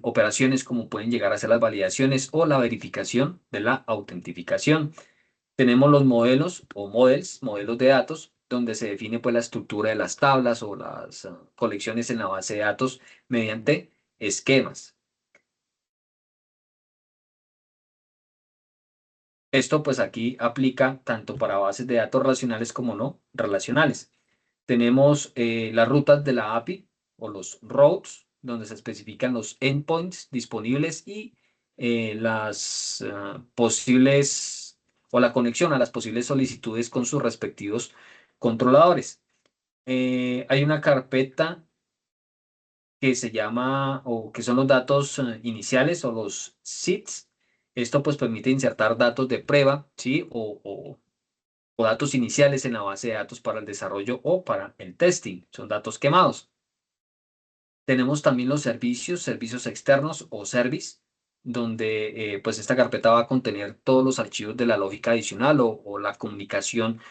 operaciones como pueden llegar a ser las validaciones o la verificación de la autentificación. Tenemos los modelos o modelos de datos, donde se define pues la estructura de las tablas o las colecciones en la base de datos mediante esquemas. Esto pues aquí aplica tanto para bases de datos relacionales como no relacionales. Tenemos las rutas de la API o los routes, donde se especifican los endpoints disponibles y las posibles o la conexión a las posibles solicitudes con sus respectivos controladores. Hay una carpeta que se llama o que son los datos iniciales o los seeds. Esto pues permite insertar datos de prueba, ¿sí? O datos iniciales en la base de datos para el desarrollo o para el testing. Son datos quemados. Tenemos también los servicios externos o service, donde pues esta carpeta va a contener todos los archivos de la lógica adicional o la comunicación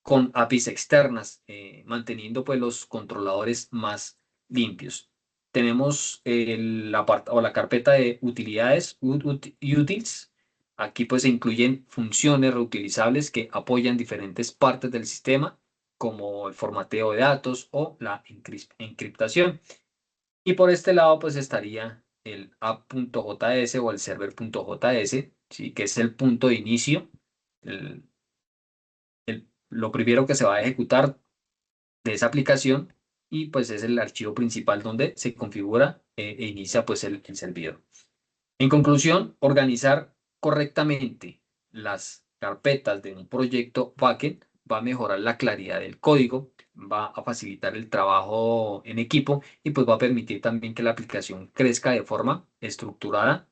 con APIs externas, manteniendo pues los controladores más limpios. Tenemos la carpeta de utilidades, utils. Aquí pues se incluyen funciones reutilizables que apoyan diferentes partes del sistema, como el formateo de datos o la encriptación. Y por este lado pues estaría el app.js o el server.js, ¿sí? Que es el punto de inicio, el lo primero que se va a ejecutar de esa aplicación y pues es el archivo principal donde se configura e inicia pues el servidor. En conclusión, organizar correctamente las carpetas de un proyecto backend va a mejorar la claridad del código, va a facilitar el trabajo en equipo y pues va a permitir también que la aplicación crezca de forma estructurada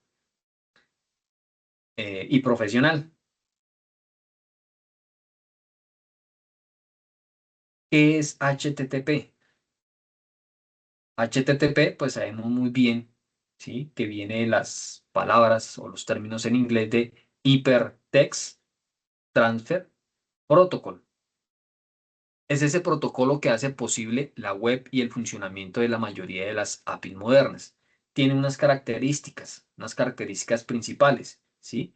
y profesional. ¿Qué es HTTP? HTTP, pues sabemos muy bien, ¿sí? Que viene de las palabras o los términos en inglés de Hypertext Transfer Protocol. Es ese protocolo que hace posible la web y el funcionamiento de la mayoría de las APIs modernas. Tiene unas características principales, ¿sí?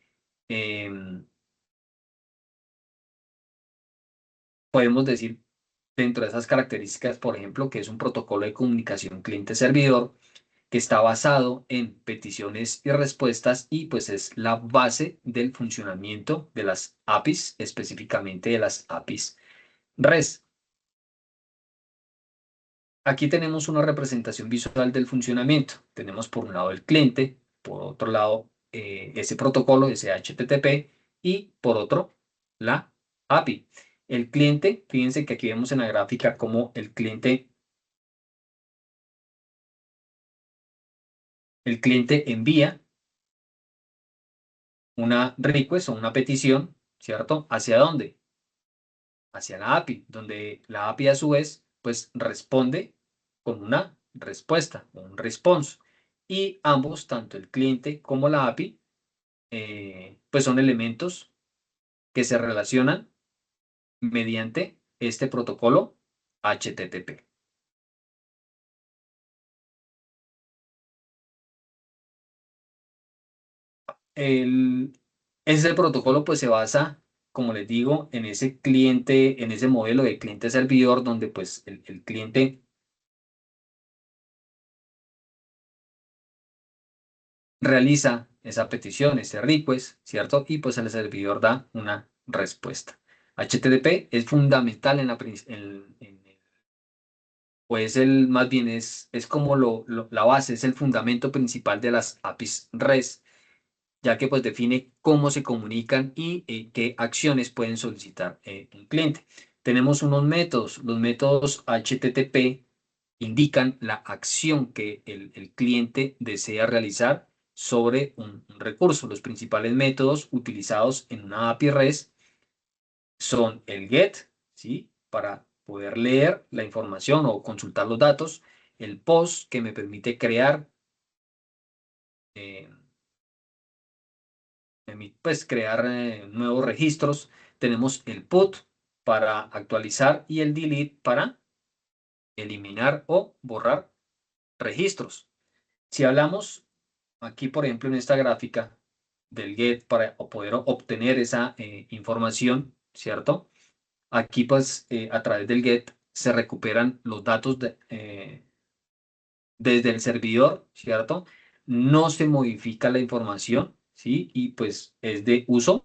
Em, Podemos decir dentro de esas características, por ejemplo, que es un protocolo de comunicación cliente-servidor que está basado en peticiones y respuestas y pues es la base del funcionamiento de las APIs, específicamente de las APIs REST. Aquí tenemos una representación visual del funcionamiento. Tenemos por un lado el cliente, por otro lado ese protocolo, ese HTTP y por otro la API. El cliente, fíjense que aquí vemos en la gráfica cómo el cliente envía una request o una petición, ¿cierto? ¿Hacia dónde? Hacia la API, donde la API a su vez, pues responde con una respuesta, un response. Y ambos, tanto el cliente como la API, pues son elementos que se relacionan mediante este protocolo HTTP. El, Ese protocolo pues se basa, como les digo, en ese cliente, en ese modelo de cliente-servidor, donde pues el cliente realiza esa petición, ese request, ¿cierto? Y pues el servidor da una respuesta. HTTP es fundamental en o es más bien es como la base, es el fundamento principal de las APIs REST, ya que pues define cómo se comunican y qué acciones pueden solicitar un cliente. Tenemos unos métodos, los métodos HTTP indican la acción que el cliente desea realizar sobre un recurso. Los principales métodos utilizados en una API REST son el GET, ¿sí? Para poder leer la información o consultar los datos, el POS, que me permite crear, eh, pues crear nuevos registros. Tenemos el put para actualizar y el delete para eliminar o borrar registros. Si hablamos aquí, por ejemplo, en esta gráfica del get para poder obtener esa información, ¿cierto? Aquí, pues, a través del get se recuperan los datos desde el servidor, ¿cierto? No se modifica la información, ¿sí? Y pues es de uso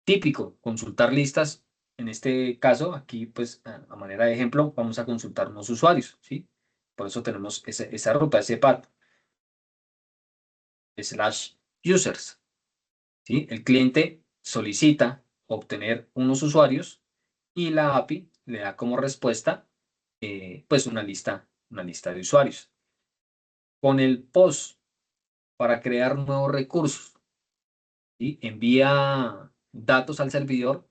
típico, consultar listas. En este caso, aquí, pues, a manera de ejemplo, vamos a consultar unos usuarios, ¿sí? Por eso tenemos esa ruta, ese path, /users, ¿sí? El cliente solicita obtener unos usuarios y la API le da como respuesta, pues, una lista de usuarios. Con el post para crear nuevos recursos, ¿sí? Envía datos al servidor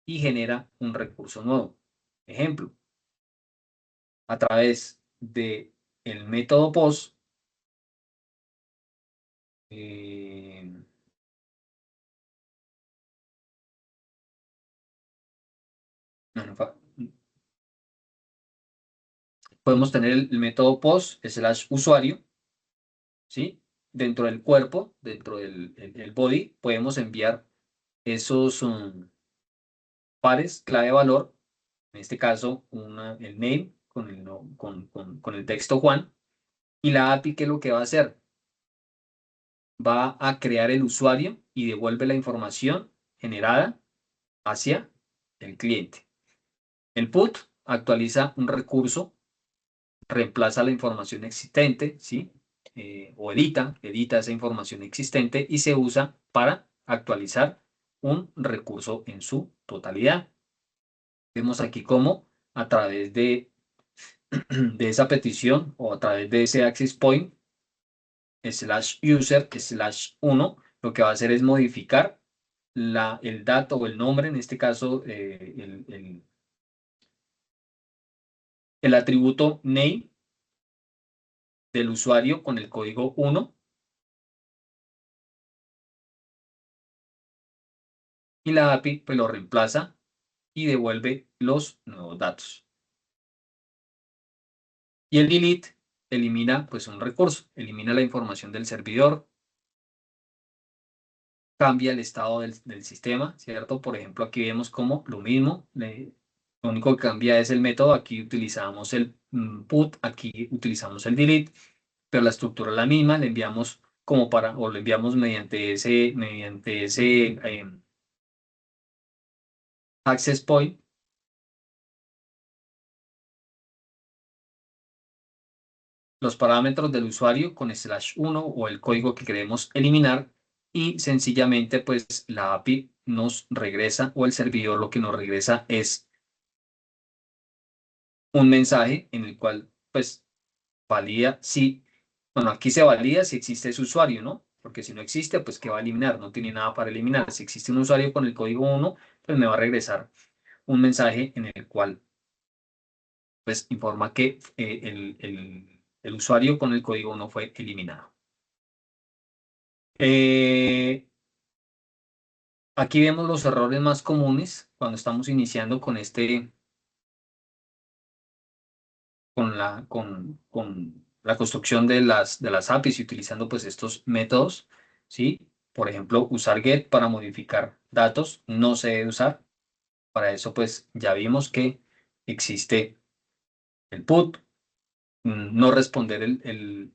y genera un recurso nuevo. Ejemplo, a través de el método post, eh, no, podemos tener el método post /usuario, ¿sí? Dentro del cuerpo, dentro del body, podemos enviar esos pares clave-valor, en este caso el name con el, con el texto Juan, y la API, ¿qué es lo que va a hacer? Va a crear el usuario y devuelve la información generada hacia el cliente. El put actualiza un recurso, reemplaza la información existente, ¿sí? O edita esa información existente y se usa para actualizar un recurso en su totalidad. Vemos aquí cómo a través de esa petición o a través de ese access point /user/1, lo que va a hacer es modificar el dato o el nombre, en este caso el atributo name del usuario con el código 1 y la API pues lo reemplaza y devuelve los nuevos datos. Y el delete elimina pues un recurso, elimina la información del servidor, cambia el estado del sistema, ¿cierto? Por ejemplo, aquí vemos como lo mismo, lo único que cambia es el método, aquí utilizamos el put, aquí utilizamos el delete, pero la estructura es la misma, le enviamos o lo enviamos mediante ese access point, los parámetros del usuario con /1 o el código que queremos eliminar y sencillamente pues la API nos regresa o el servidor lo que nos regresa es un mensaje en el cual pues valida si, bueno, aquí se valida si existe ese usuario, ¿no? Porque si no existe, pues ¿qué va a eliminar? No tiene nada para eliminar. Si existe un usuario con el código 1, pues me va a regresar un mensaje en el cual pues informa que el usuario con el código 1 fue eliminado. Eh, Aquí vemos los errores más comunes cuando estamos iniciando con con la construcción de las APIs y utilizando pues estos métodos, ¿sí? Por ejemplo, usar get para modificar datos no se debe usar. Para eso pues ya vimos que existe el put, no responder el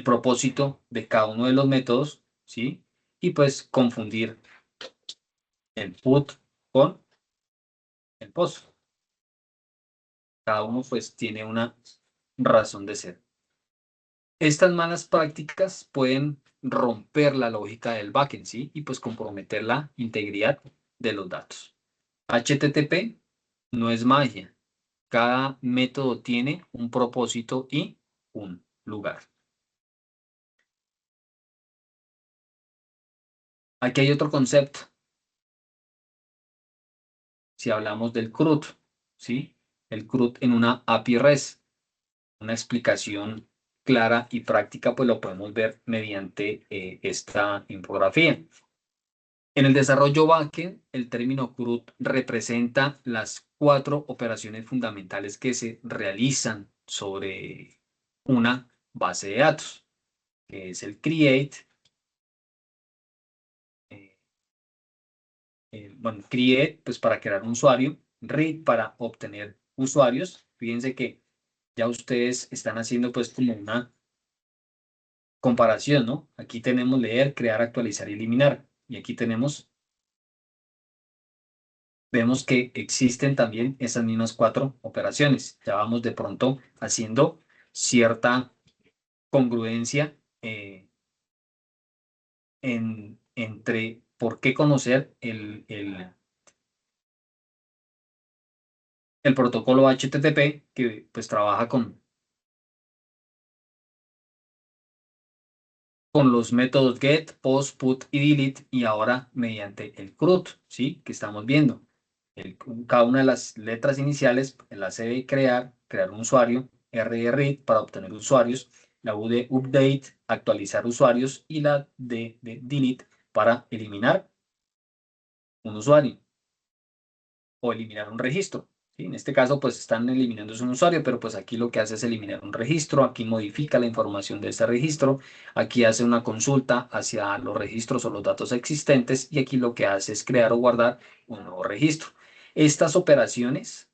propósito de cada uno de los métodos, ¿sí? Y pues confundir el put con el post. Cada uno pues tiene una razón de ser. Estas malas prácticas pueden romper la lógica del backend, ¿sí? Y pues comprometer la integridad de los datos. HTTP no es magia. Cada método tiene un propósito y un lugar. Aquí hay otro concepto. Si hablamos del CRUD, ¿sí? el CRUD en una API REST. Una explicación clara y práctica, pues lo podemos ver mediante esta infografía. En el desarrollo backend, el término CRUD representa las 4 operaciones fundamentales que se realizan sobre una base de datos, que es el create, eh, bueno, create, pues para crear un usuario, read para obtener usuarios. Fíjense que ya ustedes están haciendo pues como una comparación, ¿no? Aquí tenemos leer, crear, actualizar y eliminar. Y aquí vemos que existen también esas mismas 4 operaciones. Ya vamos de pronto haciendo cierta congruencia entre por qué conocer el protocolo HTTP que pues trabaja con los métodos get, post, put y delete y ahora mediante el CRUD, ¿sí? Que estamos viendo. Cada una de las letras iniciales, la C de crear un usuario, R de read para obtener usuarios, la U de update, actualizar usuarios y la D de delete para eliminar un usuario o eliminar un registro. ¿Sí? En este caso, pues están eliminando un usuario, pero pues aquí lo que hace es eliminar un registro, aquí modifica la información de ese registro, aquí hace una consulta hacia los registros o los datos existentes y aquí lo que hace es crear o guardar un nuevo registro. Estas operaciones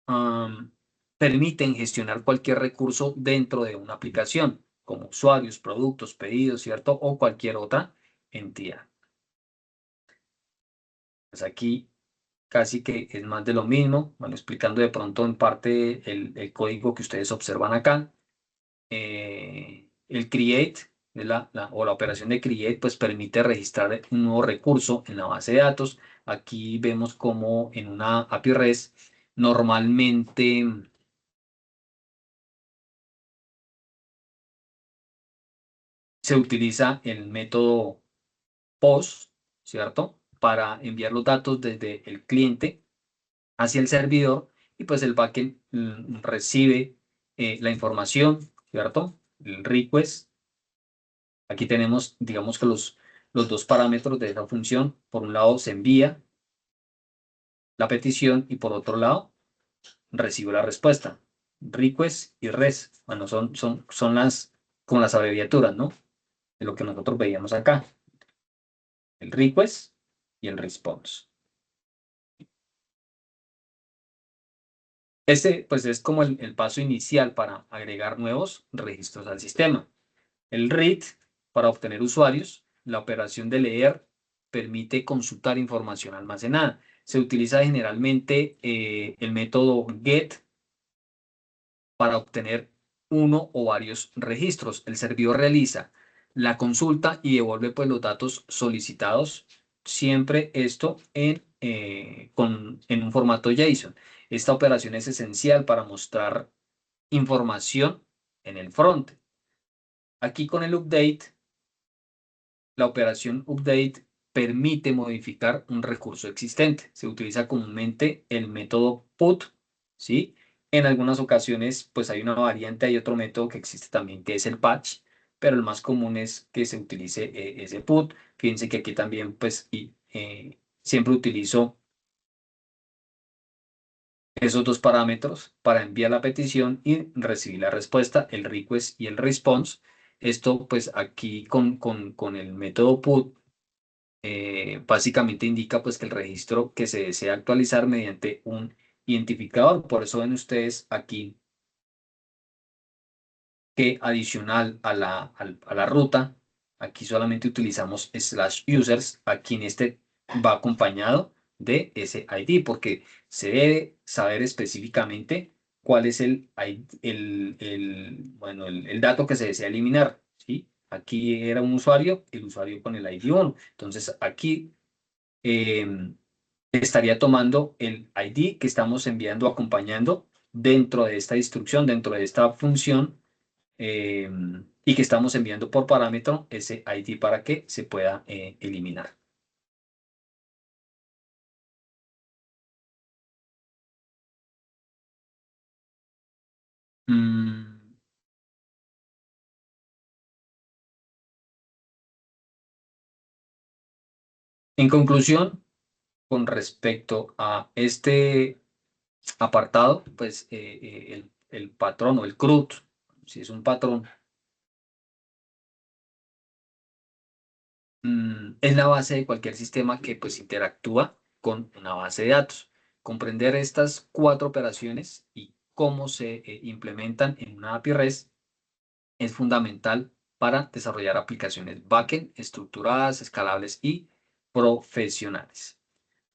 am, permiten gestionar cualquier recurso dentro de una aplicación, como usuarios, productos, pedidos, ¿cierto? O cualquier otra entidad. Pues aquí casi que es más de lo mismo, bueno, explicando de pronto en parte el código que ustedes observan acá. El create o la operación de create pues permite registrar un nuevo recurso en la base de datos. Aquí vemos como en una API REST normalmente se utiliza el método POST, ¿cierto? Para enviar los datos desde el cliente hacia el servidor y pues el backend recibe la información, ¿cierto? El request. Aquí tenemos, digamos que los 2 parámetros de esa función. Por un lado se envía la petición y por otro lado recibo la respuesta. Request y REST. Bueno, son como las abreviaturas, ¿no? De lo que nosotros veíamos acá. El request y el response. Este, pues, es como el paso inicial para agregar nuevos registros al sistema. El read, para obtener usuarios, la operación de leer permite consultar información almacenada. Se utiliza generalmente el método get para obtener uno o varios registros. El servidor realiza la consulta y devuelve pues, los datos solicitados, siempre esto en un formato JSON. Esta operación es esencial para mostrar información en el front. Aquí con el update, la operación update permite modificar un recurso existente. Se utiliza comúnmente el método put, ¿sí? En algunas ocasiones, pues hay una variante, hay otro método que existe también que es el patch, pero el más común es que se utilice ese put. Fíjense que aquí también, pues, siempre utilizo esos 2 parámetros para enviar la petición y recibir la respuesta, el request y el response. Esto, pues, aquí con el método put básicamente indica pues que el registro que se desea actualizar mediante un identificador. Por eso ven ustedes aquí que adicional a la ruta, aquí solamente utilizamos slash users, aquí en este va acompañado de ese ID, porque se debe saber específicamente cuál es bueno, el dato que se desea eliminar, ¿sí? Aquí era un usuario, el usuario con el ID 1. Entonces aquí em, estaría tomando el ID que estamos enviando acompañando dentro de esta instrucción, dentro de esta función, y que estamos enviando por parámetro ese ID para que se pueda eliminar. Mm, En conclusión, con respecto a este apartado, pues el patrón o el CRUD, si es un patrón, es la base de cualquier sistema que pues interactúa con una base de datos. Comprender estas cuatro operaciones y cómo se implementan en una API REST es fundamental para desarrollar aplicaciones backend estructuradas, escalables y profesionales.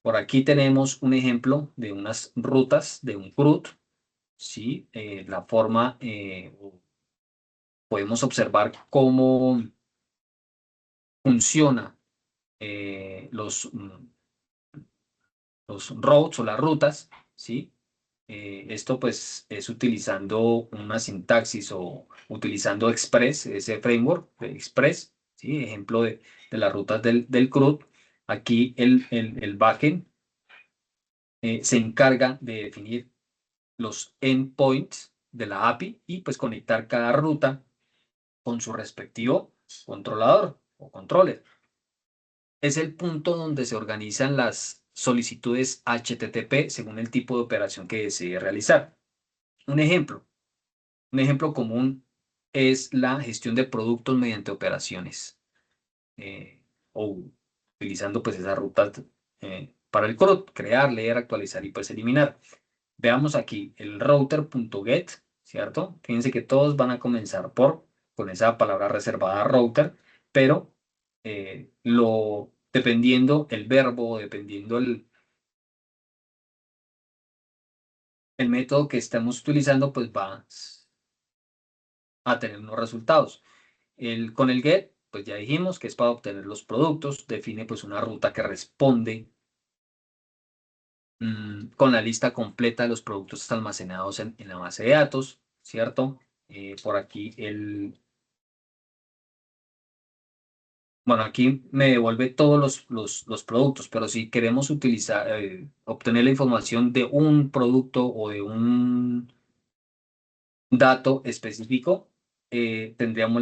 Por aquí tenemos un ejemplo de unas rutas de un CRUD, ¿sí? La forma, podemos observar cómo funciona los routes o las rutas, ¿sí? Esto pues es utilizando una sintaxis o utilizando Express, ese framework de Express, ¿sí? Ejemplo de las rutas del CRUD. Aquí el backend se encarga de definir los endpoints de la API y pues conectar cada ruta con su respectivo controlador o controller. Es el punto donde se organizan las solicitudes HTTP según el tipo de operación que desee realizar. Un ejemplo, un ejemplo común es la gestión de productos mediante operaciones o utilizando pues esas rutas para el CRUD, crear, leer, actualizar y pues eliminar. Veamos aquí el router.get, ¿cierto? Fíjense que todos van a comenzar con esa palabra reservada router, pero dependiendo el verbo, dependiendo el método que estemos utilizando, pues va a tener unos resultados. Con el get, pues ya dijimos que es para obtener los productos, define pues una ruta que responde con la lista completa de los productos almacenados en la base de datos, ¿cierto? Por aquí bueno, aquí me devuelve todos los productos, pero si queremos utilizar, obtener la información de un producto o de un dato específico, tendríamos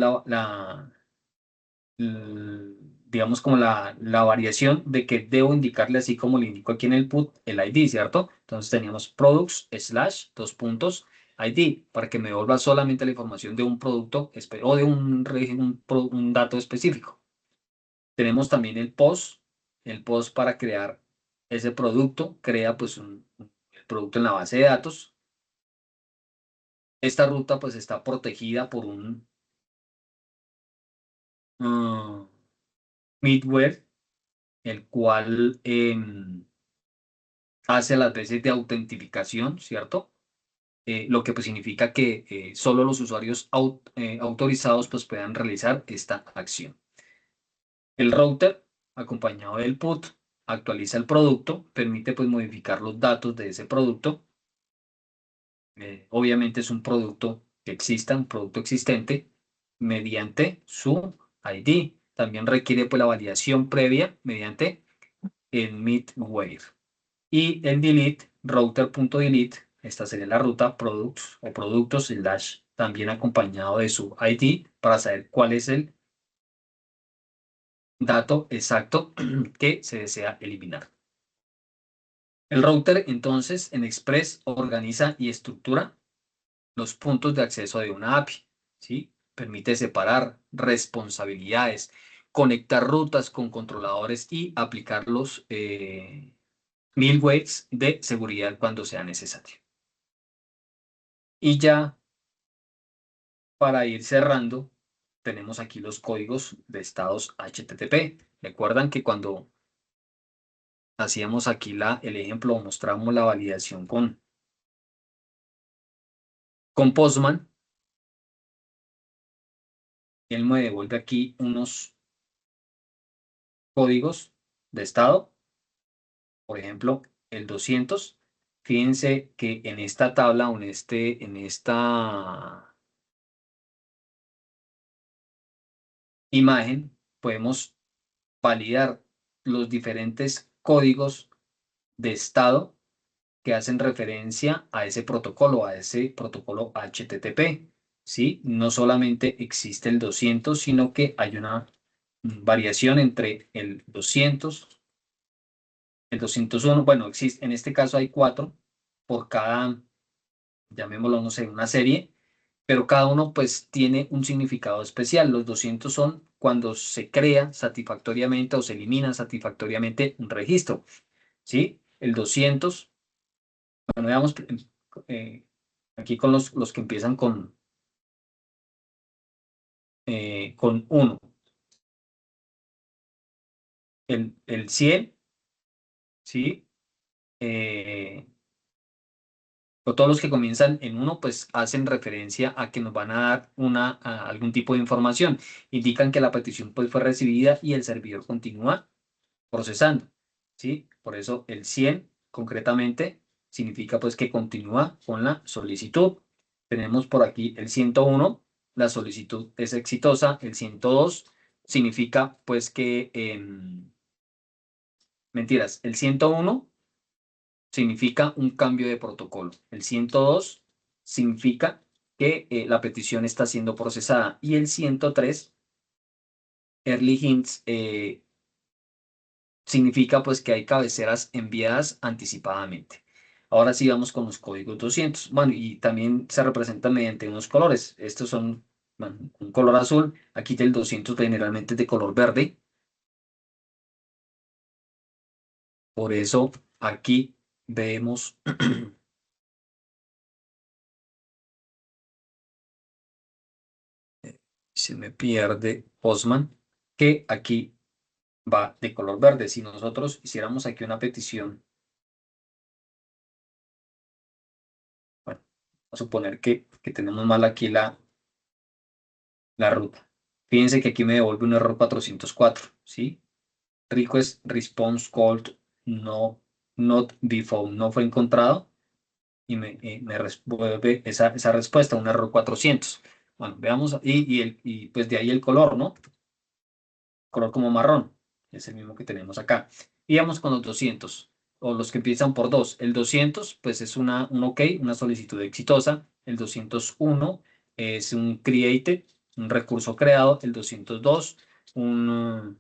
l- digamos como la variación de que debo indicarle así como le indico aquí en el put, el ID, ¿cierto? Entonces teníamos products slash dos puntos ID para que me devuelva solamente la información de un producto o de un dato específico. Tenemos también el post para crear ese producto, crea pues el producto en la base de datos. Esta ruta pues está protegida por un ah, middleware, el cual hace las veces de autentificación, ¿cierto? Lo que pues significa que solo los usuarios autorizados pues puedan realizar esta acción. El router, acompañado del put, actualiza el producto, permite pues modificar los datos de ese producto. Obviamente es un producto que exista, un producto existente, mediante su ID. También requiere pues la validación previa mediante el middleware. Y el delete, router.delete, esta sería la ruta products o productos slash también acompañado de su ID para saber cuál es el dato exacto que se desea eliminar. El router entonces en Express organiza y estructura los puntos de acceso de una API, ¿sí? Permite separar responsabilidades, conectar rutas con controladores y aplicar los middlewares de seguridad cuando sea necesario. Y ya para ir cerrando, tenemos aquí los códigos de estados HTTP. Recuerdan que cuando hacíamos aquí el ejemplo, mostramos la validación con Postman, él me devuelve aquí unos códigos de estado, por ejemplo, el 200. Fíjense que en esta tabla o en esta imagen podemos validar los diferentes códigos de estado que hacen referencia a ese protocolo HTTP, ¿sí? No solamente existe el 200, sino que hay una variación entre el 200, el 201. Bueno, existe, en este caso hay cuatro por cada, llamémoslo, no sé, una serie, pero cada uno pues tiene un significado especial. Los 200 son cuando se crea satisfactoriamente o se elimina satisfactoriamente un registro, ¿sí? El 200, bueno, veamos eh, aquí con los que empiezan con uno. El 100, ¿sí? Eh, o todos los que comienzan en uno, pues hacen referencia a que nos van a dar algún tipo de información. Indican que la petición pues, fue recibida y el servidor continúa procesando, ¿sí? Por eso el 100 concretamente significa pues que continúa con la solicitud. Tenemos por aquí el 101, la solicitud es exitosa. El 102 significa pues que, mentiras, el 101 significa un cambio de protocolo. El 102 significa que la petición está siendo procesada. Y el 103, Early Hints, significa pues que hay cabeceras enviadas anticipadamente. Ahora sí vamos con los códigos 200. Bueno, y también se representan mediante unos colores. Estos son, bueno, un color azul. Aquí del 200 generalmente es de color verde. Por eso aquí vemos, se me pierde Postman, que aquí va de color verde. Si nosotros hiciéramos aquí una petición, bueno, a suponer que tenemos mal aquí la ruta. Fíjense que aquí me devuelve un error 404, ¿sí? Request response called no not be found, no fue encontrado y me devuelve esa respuesta, un error 400. Bueno, veamos, y pues de ahí el color, ¿no? Color como marrón, es el mismo que tenemos acá. Y vamos con los 200, o los que empiezan por 2. El 200, pues es un OK, una solicitud exitosa. El 201 es un created, un recurso creado. El 202, un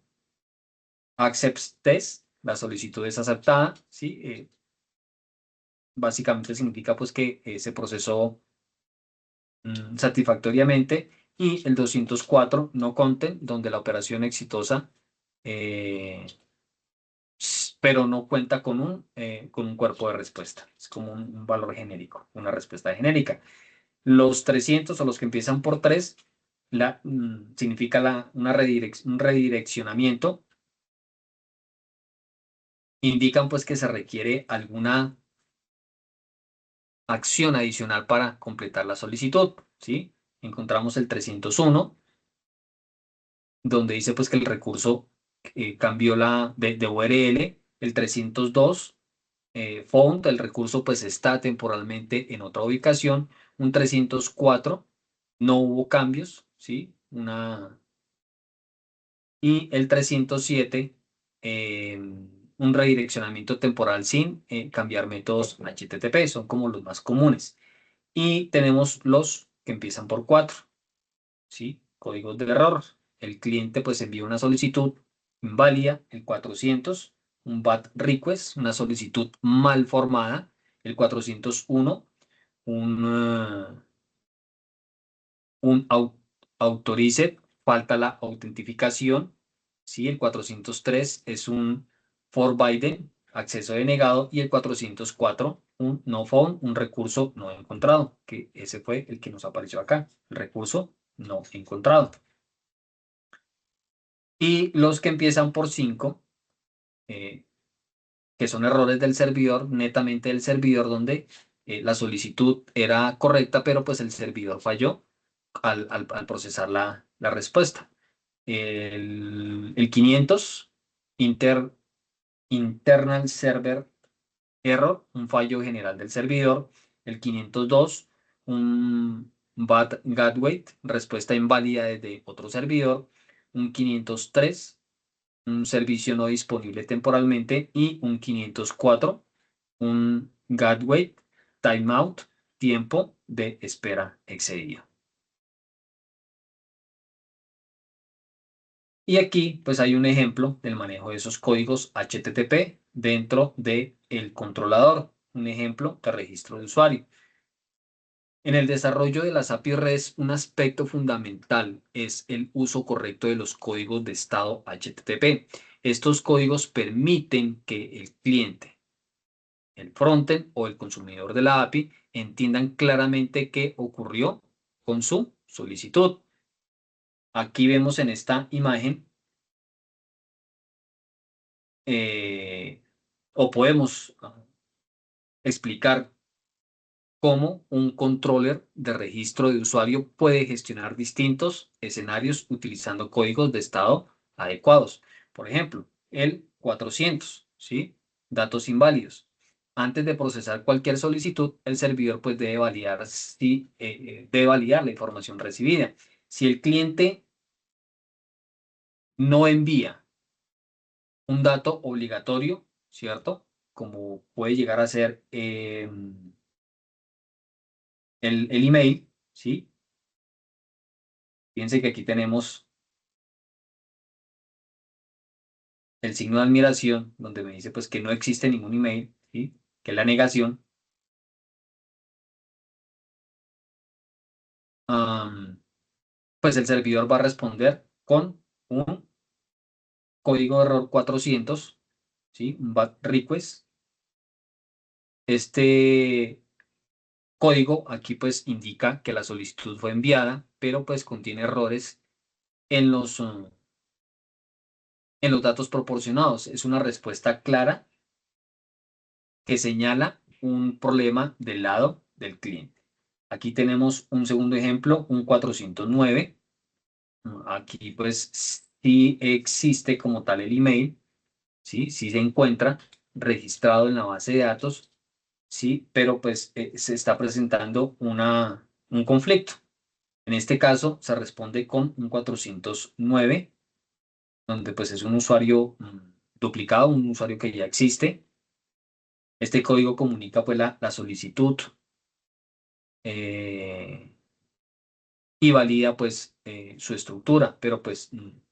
accepts test, la solicitud es aceptada, ¿sí? Básicamente significa pues que se procesó satisfactoriamente. Y el 204, no content, donde la operación exitosa eh, pero no cuenta con un cuerpo de respuesta. Es como un valor genérico, una respuesta genérica. Los 300 o los que empiezan por 3 significa un redireccionamiento. Indican pues que se requiere alguna acción adicional para completar la solicitud, ¿sí? Encontramos el 301 donde dice pues que el recurso cambió de URL. El 302 found, el recurso pues está temporalmente en otra ubicación. Un 304 no hubo cambios, ¿sí? Y el 307 un redireccionamiento temporal sin cambiar métodos HTTP, son como los más comunes. Y tenemos los que empiezan por 4, ¿sí? Códigos de error. El cliente pues envía una solicitud inválida, el 400, un bad request, una solicitud mal formada, el 401, un, un authorize, falta la autentificación, ¿sí? El 403 es un forbidden, acceso denegado, y el 404, un no found, un recurso no encontrado, que ese fue el que nos apareció acá, el recurso no encontrado. Y los que empiezan por 5, eh, que son errores del servidor, netamente del servidor, donde la solicitud era correcta, pero pues el servidor falló al procesar la respuesta. El 500, internal server error, un fallo general del servidor. El 502, un bad gateway, respuesta inválida desde otro servidor. Un 503, un servicio no disponible temporalmente. Y un 504, un God wait, timeout, tiempo de espera excedido. Y aquí pues hay un ejemplo del manejo de esos códigos HTTP dentro del controlador, un ejemplo de registro de usuario. En el desarrollo de las API REST, un aspecto fundamental es el uso correcto de los códigos de estado HTTP. Estos códigos permiten que el cliente, el frontend o el consumidor de la API entiendan claramente qué ocurrió con su solicitud. Aquí vemos en esta imagen, eh, o podemos explicar cómo un controller de registro de usuario puede gestionar distintos escenarios utilizando códigos de estado adecuados. Por ejemplo, el 400, ¿sí? Datos inválidos. Antes de procesar cualquier solicitud, el servidor pues debe validar, debe validar la información recibida. Si el cliente no envía un dato obligatorio, ¿cierto? Como puede llegar a ser el email, ¿sí? Fíjense que aquí tenemos el signo de admiración, donde me dice pues que no existe ningún email, ¿sí? Que es la negación. Am, pues el servidor va a responder con un código de error 400, ¿sí? Un bad request. Este código aquí pues indica que la solicitud fue enviada, pero pues contiene errores en en los datos proporcionados. Es una respuesta clara que señala un problema del lado del cliente. Aquí tenemos un segundo ejemplo, un 409. Aquí pues sí existe como tal el email, ¿sí? Sí se encuentra registrado en la base de datos, ¿sí? Pero pues se está presentando un conflicto. En este caso se responde con un 409, donde pues es un usuario duplicado, un usuario que ya existe. Este código comunica pues la solicitud eh, y valida pues su estructura, pero pues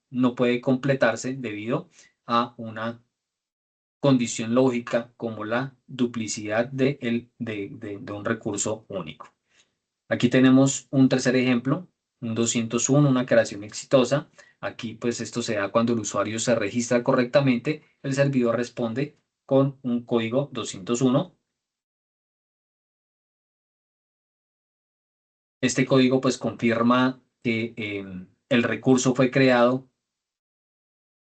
no puede completarse debido a una condición lógica como la duplicidad de un recurso único. Aquí tenemos un tercer ejemplo, un 201, una creación exitosa. Aquí pues esto se da cuando el usuario se registra correctamente, el servidor responde con un código 201. Este código pues confirma que el recurso fue creado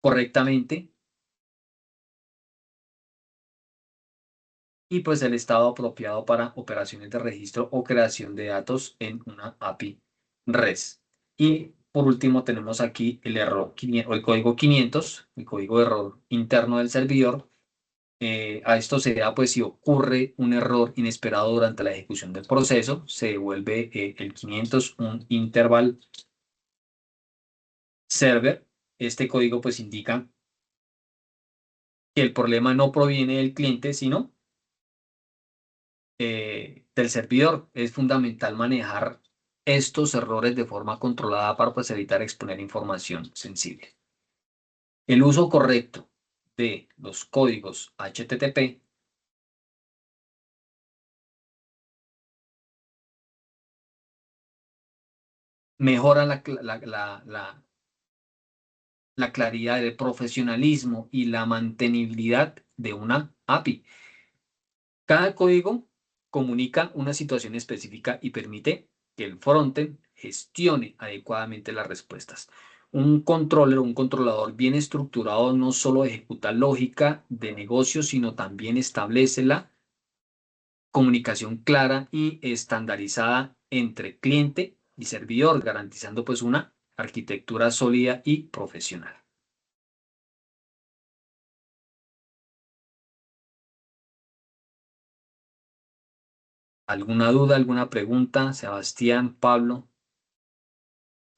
correctamente y pues el estado apropiado para operaciones de registro o creación de datos en una API REST. Y por último tenemos aquí el error 500, o el código 500, el código de error interno del servidor. A esto se da pues si ocurre un error inesperado durante la ejecución del proceso, se devuelve el 500, un interval server. Este código pues indica que el problema no proviene del cliente, sino del servidor. Es fundamental manejar estos errores de forma controlada para pues, evitar exponer información sensible. El uso correcto de los códigos HTTP mejora la claridad, el profesionalismo y la mantenibilidad de una API. Cada código comunica una situación específica y permite que el frontend gestione adecuadamente las respuestas. Un controller o un controlador bien estructurado no solo ejecuta lógica de negocio, sino también establece la comunicación clara y estandarizada entre cliente y servidor, garantizando pues una arquitectura sólida y profesional. ¿Alguna duda, alguna pregunta, Sebastián, Pablo?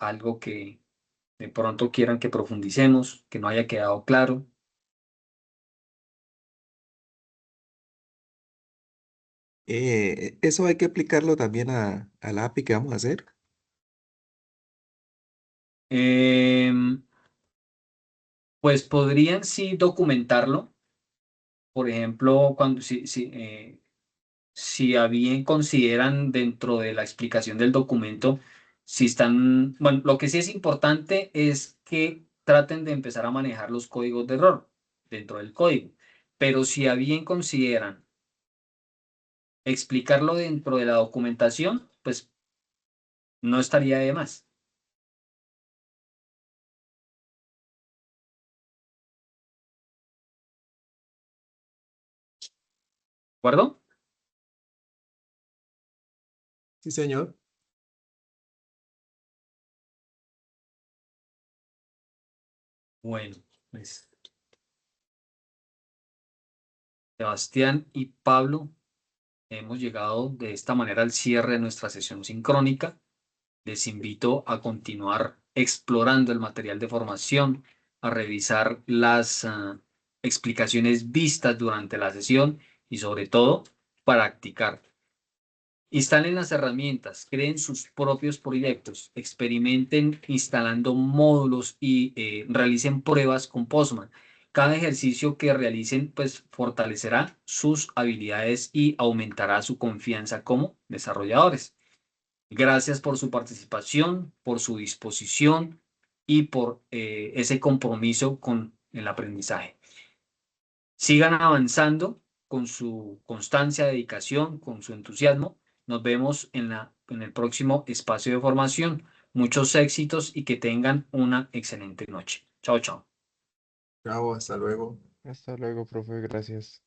Algo que de pronto quieran que profundicemos, que no haya quedado claro. Eso hay que aplicarlo también al API que vamos a hacer. Em, pues podrían sí documentarlo, por ejemplo, si a bien consideran dentro de la explicación del documento, si están, bueno, lo que sí es importante es que traten de empezar a manejar los códigos de error dentro del código, pero si a bien consideran explicarlo dentro de la documentación, pues no estaría de más. ¿De acuerdo? Sí, señor. Bueno, pues Sebastián y Pablo, hemos llegado de esta manera al cierre de nuestra sesión sincrónica. Les invito a continuar explorando el material de formación, a revisar las explicaciones vistas durante la sesión y sobre todo practicar. Instalen las herramientas, creen sus propios proyectos, experimenten instalando módulos y realicen pruebas con Postman. Cada ejercicio que realicen pues fortalecerá sus habilidades y aumentará su confianza como desarrolladores. Gracias por su participación, por su disposición y por ese compromiso con el aprendizaje. Sigan avanzando con su constancia, dedicación, con su entusiasmo. Nos vemos en el próximo espacio de formación. Muchos éxitos y que tengan una excelente noche. Chao, chao. Chao, hasta luego. Hasta luego, profe, gracias.